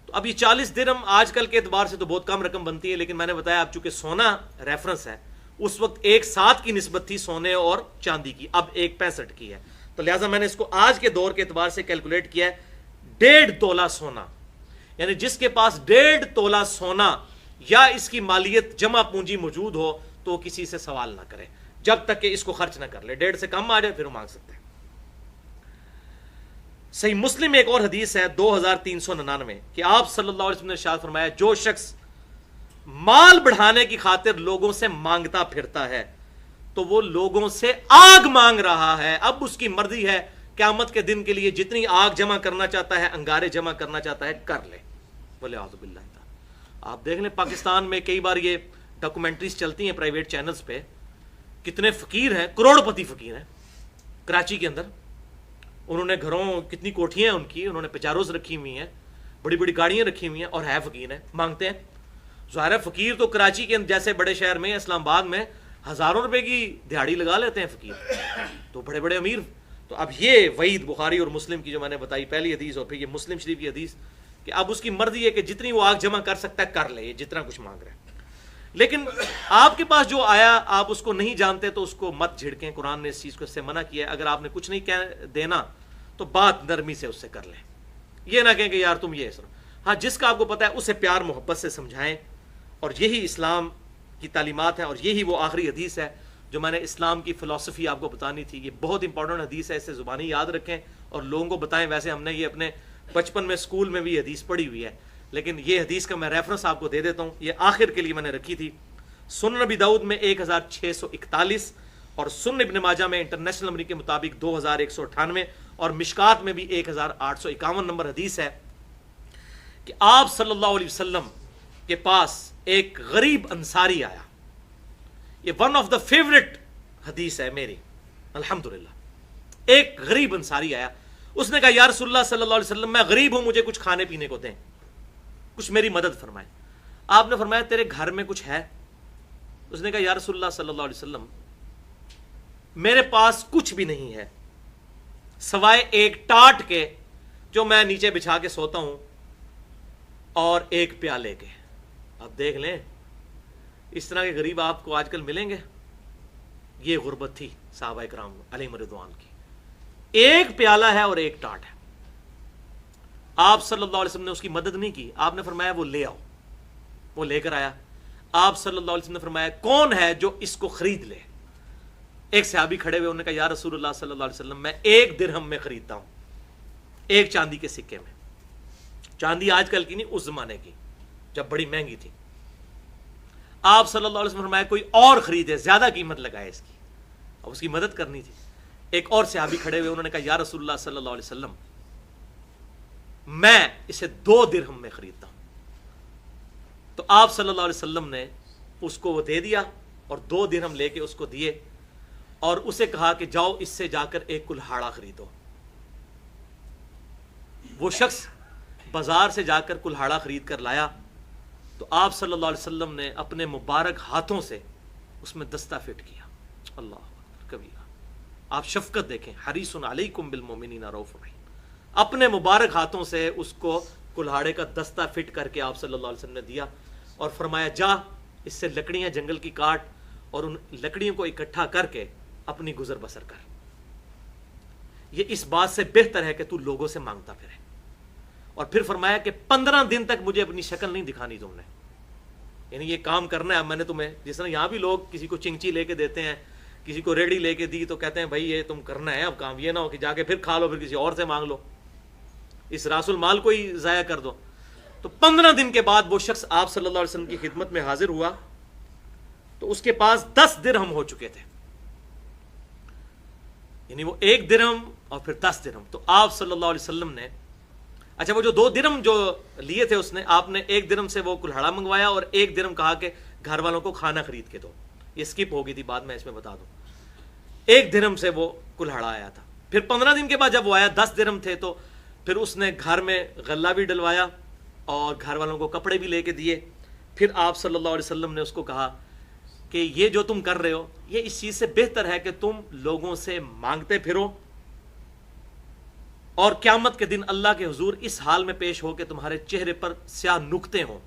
تو اب یہ 40 درہم آج کل کے اعتبار سے تو بہت کم رقم بنتی ہے, لیکن میں نے بتایا اب چونکہ سونا ریفرنس ہے, اس وقت 1/7 کی نسبت تھی سونے اور چاندی کی, اب 1/65 کی ہے. تو لہٰذا میں نے اس کو آج کے دور کے اعتبار سے کیلکولیٹ کیا ہے 1.5 تولہ سونا, یعنی جس کے پاس 1.5 تولہ سونا یا اس کی مالیت جمع پونجی موجود ہو تو وہ کسی سے سوال نہ کرے جب تک کہ اس کو خرچ نہ کر لے. 1.5 سے کم آ جائے پھر وہ مانگ سکتے ہیں. صحیح مسلم میں ایک اور حدیث ہے 2399 کہ آپ صلی اللہ علیہ وسلم نے ارشاد فرمایا جو شخص مال بڑھانے کی خاطر لوگوں سے مانگتا پھرتا ہے تو وہ لوگوں سے آگ مانگ رہا ہے. اب اس کی مرضی ہے قیامت کے دن کے لیے جتنی آگ جمع کرنا چاہتا ہے, انگارے جمع کرنا چاہتا ہے, کر لے. بولے اعوذ باللہ. آپ دیکھ لیں پاکستان میں کئی بار یہ ڈاکومنٹریز چلتی ہیں پرائیویٹ چینلز پہ, کتنے فقیر ہیں, کروڑ پتی فقیر ہیں کراچی کے اندر. انہوں نے گھروں, کتنی کوٹھیاں ہیں ان کی, انہوں نے پچاروز رکھی ہوئی ہیں, بڑی بڑی گاڑیاں رکھی ہوئی ہیں, اور ہے فقیر ہیں, مانگتے ہیں. ظاہر ہے فقیر تو کراچی کے جیسے بڑے شہر میں, اسلام آباد میں ہزاروں روپے کی دیہڑی لگا لیتے ہیں فقیر, تو بڑے بڑے امیر. تو اب یہ وعید بخاری اور مسلم کی جو میں نے بتائی پہلی حدیث, اور پھر یہ مسلم شریف کی حدیث کہ اب اس کی مرضی ہے کہ جتنی وہ آگ جمع کر سکتا ہے کر لے, جتنا کچھ مانگ رہا ہے. لیکن آپ کے پاس جو آیا آپ اس کو نہیں جانتے تو اس کو مت جھڑکیں. قرآن نے اس چیز کو اس سے منع کیا ہے. اگر آپ نے کچھ نہیں دینا تو بات نرمی سے اس سے کر لیں, یہ نہ کہیں کہ یار تم یہ سنو. ہاں جس کا آپ کو پتا ہے اسے پیار محبت سے سمجھائیں, اور یہی اسلام کی تعلیمات ہیں, اور یہی وہ آخری حدیث ہے جو میں نے اسلام کی فلسفی آپ کو بتانی تھی. یہ بہت امپورٹنٹ حدیث ہے, اسے زبانی یاد رکھیں اور لوگوں کو بتائیں. ویسے ہم نے یہ اپنے بچپن میں اسکول میں بھی حدیث پڑھی ہوئی ہے, لیکن یہ حدیث کا میں ریفرنس آپ کو دے دیتا ہوں, یہ آخر کے لیے میں نے رکھی تھی. سنن ابی داؤد میں 1641 اور سنن ابن ماجہ میں انٹرنیشنل نمبر کے مطابق 2198 اور مشکات میں بھی 1851 نمبر حدیث ہے کہ آپ صلی اللہ علیہ وسلم کے پاس ایک غریب انصاری آیا. یہ ون آف دا فیوریٹ حدیث ہے میری الحمدللہ. ایک غریب انصاری آیا, اس نے کہا یا رسول اللہ صلی اللہ علیہ وسلم میں غریب ہوں, مجھے کچھ کھانے پینے کو دیں, کچھ میری مدد فرمائیں. آپ نے فرمایا تیرے گھر میں کچھ ہے؟ اس نے کہا یا رسول اللہ صلی اللہ علیہ وسلم میرے پاس کچھ بھی نہیں ہے سوائے ایک ٹاٹ کے جو میں نیچے بچھا کے سوتا ہوں اور ایک پیالے کے. اب دیکھ لیں اس طرح کے غریب آپ کو آج کل ملیں گے. یہ غربت تھی صحابہ کرام علیہم رضوان کی. ایک پیالہ ہے اور ایک ٹاٹ ہے. آپ صلی اللہ علیہ وسلم نے اس کی مدد نہیں کی. آپ نے فرمایا وہ لے آؤ. وہ لے کر آیا. آپ صلی اللہ علیہ وسلم نے فرمایا کون ہے جو اس کو خرید لے؟ ایک صحابی کھڑے ہوئے, انہوں نے کہا یا رسول اللہ صلی اللہ علیہ وسلم میں 1 درہم میں خریدتا ہوں. ایک چاندی کے سکے میں. چاندی آج کل کی نہیں، اس زمانے کی جب بڑی مہنگی تھی. آپ صلی اللہ علیہ وسلم فرمایا کوئی اور خریدے، زیادہ قیمت لگائے اس کی. اب اس کی مدد کرنی تھی. ایک اور صحابی کھڑے ہوئے، انہوں نے کہا یا رسول اللہ صلی اللہ علیہ وسلم میں اسے 2 درہم میں خریدتا ہوں. تو آپ صلی اللہ علیہ وسلم نے اس کو وہ دے دیا اور 2 درہم لے کے اس کو دیے اور اسے کہا کہ جاؤ اس سے جا کر ایک کلہاڑا خریدو. وہ شخص بازار سے جا کر کلہاڑا خرید کر لایا تو آپ صلی اللہ علیہ وسلم نے اپنے مبارک ہاتھوں سے اس میں دستہ فٹ کیا. اللہ اکبر کبیرہ. آپ شفقت دیکھیں، حریص علیکم بالمؤمنین رؤوف رحیم. اپنے مبارک ہاتھوں سے اس کو کلہاڑے کا دستہ فٹ کر کے آپ صلی اللہ علیہ وسلم نے دیا اور فرمایا جا اس سے لکڑیاں جنگل کی کاٹ اور ان لکڑیوں کو اکٹھا کر کے اپنی گزر بسر کر. یہ اس بات سے بہتر ہے کہ تو لوگوں سے مانگتا پھرے. اور پھر فرمایا کہ 15 دن تک مجھے اپنی شکل نہیں دکھانی تم نے، یعنی یہ کام کرنا ہے. میں نے تمہیں جس طرح یہاں بھی لوگ کسی کو چنگچی لے کے دیتے ہیں، کسی کو ریڑی لے کے دی تو کہتے ہیں بھائی یہ تم کرنا ہے اب کام، یہ نہ ہو کہ جا کے پھر کھا لو پھر کسی اور سے مانگ لو، اس راس المال کو ہی ضائع کر دو. تو 15 دن کے بعد وہ شخص آپ صلی اللہ علیہ وسلم کی خدمت میں حاضر ہوا تو اس کے پاس 10 درہم ہو چکے تھے، یعنی وہ 1 درہم اور پھر 10 درہم. تو آپ صلی اللہ علیہ وسلم نے اچھا وہ جو 2 درہم جو لیے تھے اس نے، آپ نے 1 درہم سے وہ کلہاڑا منگوایا اور 1 درہم کہا کہ گھر والوں کو کھانا خرید کے دو. یہ سکپ ہو گئی تھی، بعد میں اس میں بتا دوں. 1 درہم سے وہ کلہاڑا آیا تھا. پھر 15 دن کے بعد جب وہ آیا 10 درہم تھے تو پھر اس نے گھر میں غلہ بھی ڈلوایا اور گھر والوں کو کپڑے بھی لے کے دیے. پھر آپ صلی اللہ علیہ وسلم نے اس کو کہا کہ یہ جو تم کر رہے ہو یہ اس چیز سے بہتر ہے کہ تم لوگوں سے مانگتے پھرو اور قیامت کے دن اللہ کے حضور اس حال میں پیش ہو کہ تمہارے چہرے پر سیاہ نقطے ہوں.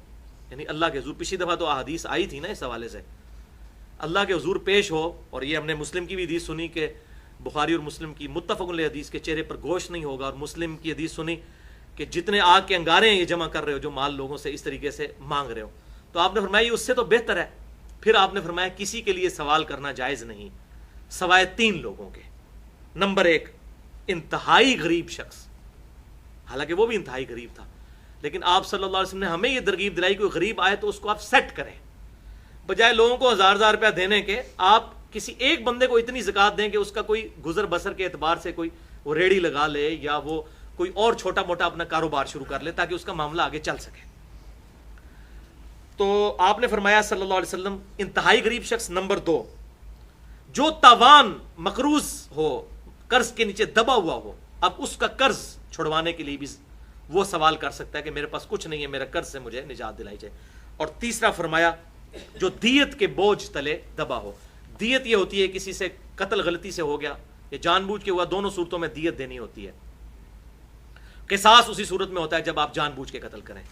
یعنی اللہ کے حضور، پچھلی دفعہ تو احادیث آئی تھی نا اس حوالے سے، اللہ کے حضور پیش ہو. اور یہ ہم نے مسلم کی بھی حدیث سنی کہ بخاری اور مسلم کی متفق علیہ حدیث کے چہرے پر گوشت نہیں ہوگا، اور مسلم کی حدیث سنی کہ جتنے آگ کے انگارے ہیں یہ جمع کر رہے ہو جو مال لوگوں سے اس طریقے سے مانگ رہے ہو. تو آپ نے فرمایا یہ اس سے تو بہتر ہے. پھر آپ نے فرمایا کسی کے لیے سوال کرنا جائز نہیں سوائے 3 لوگوں کے. نمبر 1 انتہائی غریب شخص، حالانکہ وہ بھی انتہائی غریب تھا، لیکن آپ صلی اللہ علیہ وسلم نے ہمیں یہ ترغیب دلائی کوئی غریب آئے تو اس کو آپ سیٹ کریں، بجائے لوگوں کو 1000 روپیہ دینے کے آپ کسی ایک بندے کو اتنی زکات دیں کہ اس کا کوئی گزر بسر کے اعتبار سے کوئی وہ ریڑھی لگا لے یا وہ کوئی اور چھوٹا موٹا اپنا کاروبار شروع کر لے تاکہ اس کا معاملہ آگے چل سکے. تو آپ نے فرمایا صلی اللہ علیہ وسلم انتہائی غریب شخص. نمبر 2 جو تاوان مقروض ہو، قرض کے نیچے دبا ہوا ہو، اب اس کا قرض چھڑوانے کے لیے بھی وہ سوال کر سکتا ہے کہ میرے پاس کچھ نہیں ہے، میرا قرض سے مجھے نجات دلائی جائے. اور تیسرا فرمایا جو دیت کے بوجھ تلے دبا ہو. دیت یہ ہوتی ہے کسی سے قتل غلطی سے ہو گیا یا جان بوجھ کے ہوا، دونوں صورتوں میں دیت دینی ہوتی ہے. قصاص اسی صورت میں ہوتا ہے جب آپ جان بوجھ کے قتل کریں.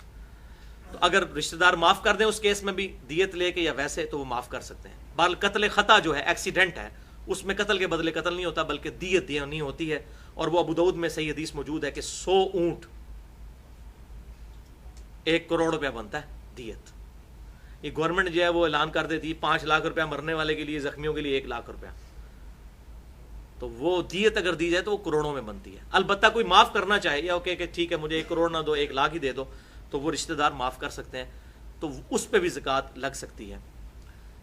تو اگر رشتہ دار معاف کر دیں اس کیس میں بھی دیت لے کے یا ویسے تو وہ معاف کر سکتے ہیں. بہرحال قتل خطا جو ہے ایکسیڈنٹ ہے اس میں قتل کے بدلے قتل نہیں ہوتا بلکہ دیت دینی ہوتی ہے. اور وہ ابو داؤد میں صحیح حدیث موجود ہے کہ 100 اونٹ 1 کروڑ روپیہ بنتا ہے دیت. یہ گورنمنٹ جو ہے وہ اعلان کر دیتی 5 لاکھ روپیہ مرنے والے کے لیے، زخمیوں کے لیے 1 لاکھ روپیہ. تو وہ دیت اگر دی جائے تو وہ کروڑوں میں بنتی ہے. البتہ کوئی معاف کرنا چاہے یا اوکے کہ ٹھیک ہے مجھے 1 کروڑ نہ دو 1 لاکھ ہی دے دو تو وہ رشتہ دار معاف کر سکتے ہیں، تو اس پہ بھی زکوٰۃ لگ سکتی ہے.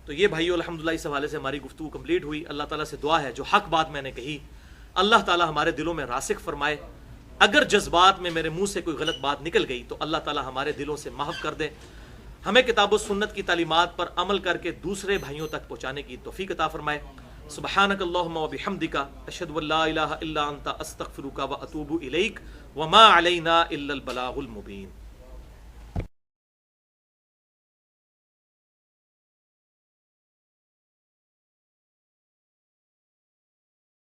تو یہ بھائیو الحمدللہ اس حوالے سے ہماری گفتگو کمپلیٹ ہوئی. اللہ تعالیٰ سے دعا ہے جو حق بات میں نے کہی اللہ تعالیٰ ہمارے دلوں میں راسخ فرمائے. اگر جذبات میں میرے منہ سے کوئی غلط بات نکل گئی تو اللہ تعالیٰ ہمارے دلوں سے محو کر دے. ہمیں کتاب و سنت کی تعلیمات پر عمل کر کے دوسرے بھائیوں تک پہنچانے کی توفیق عطا فرمائے. سبحانک اللہم و بحمدک اشہد ان لا الہ الا انت استغفرک و اتوب الیک وما علینا الا البلاغ المبین.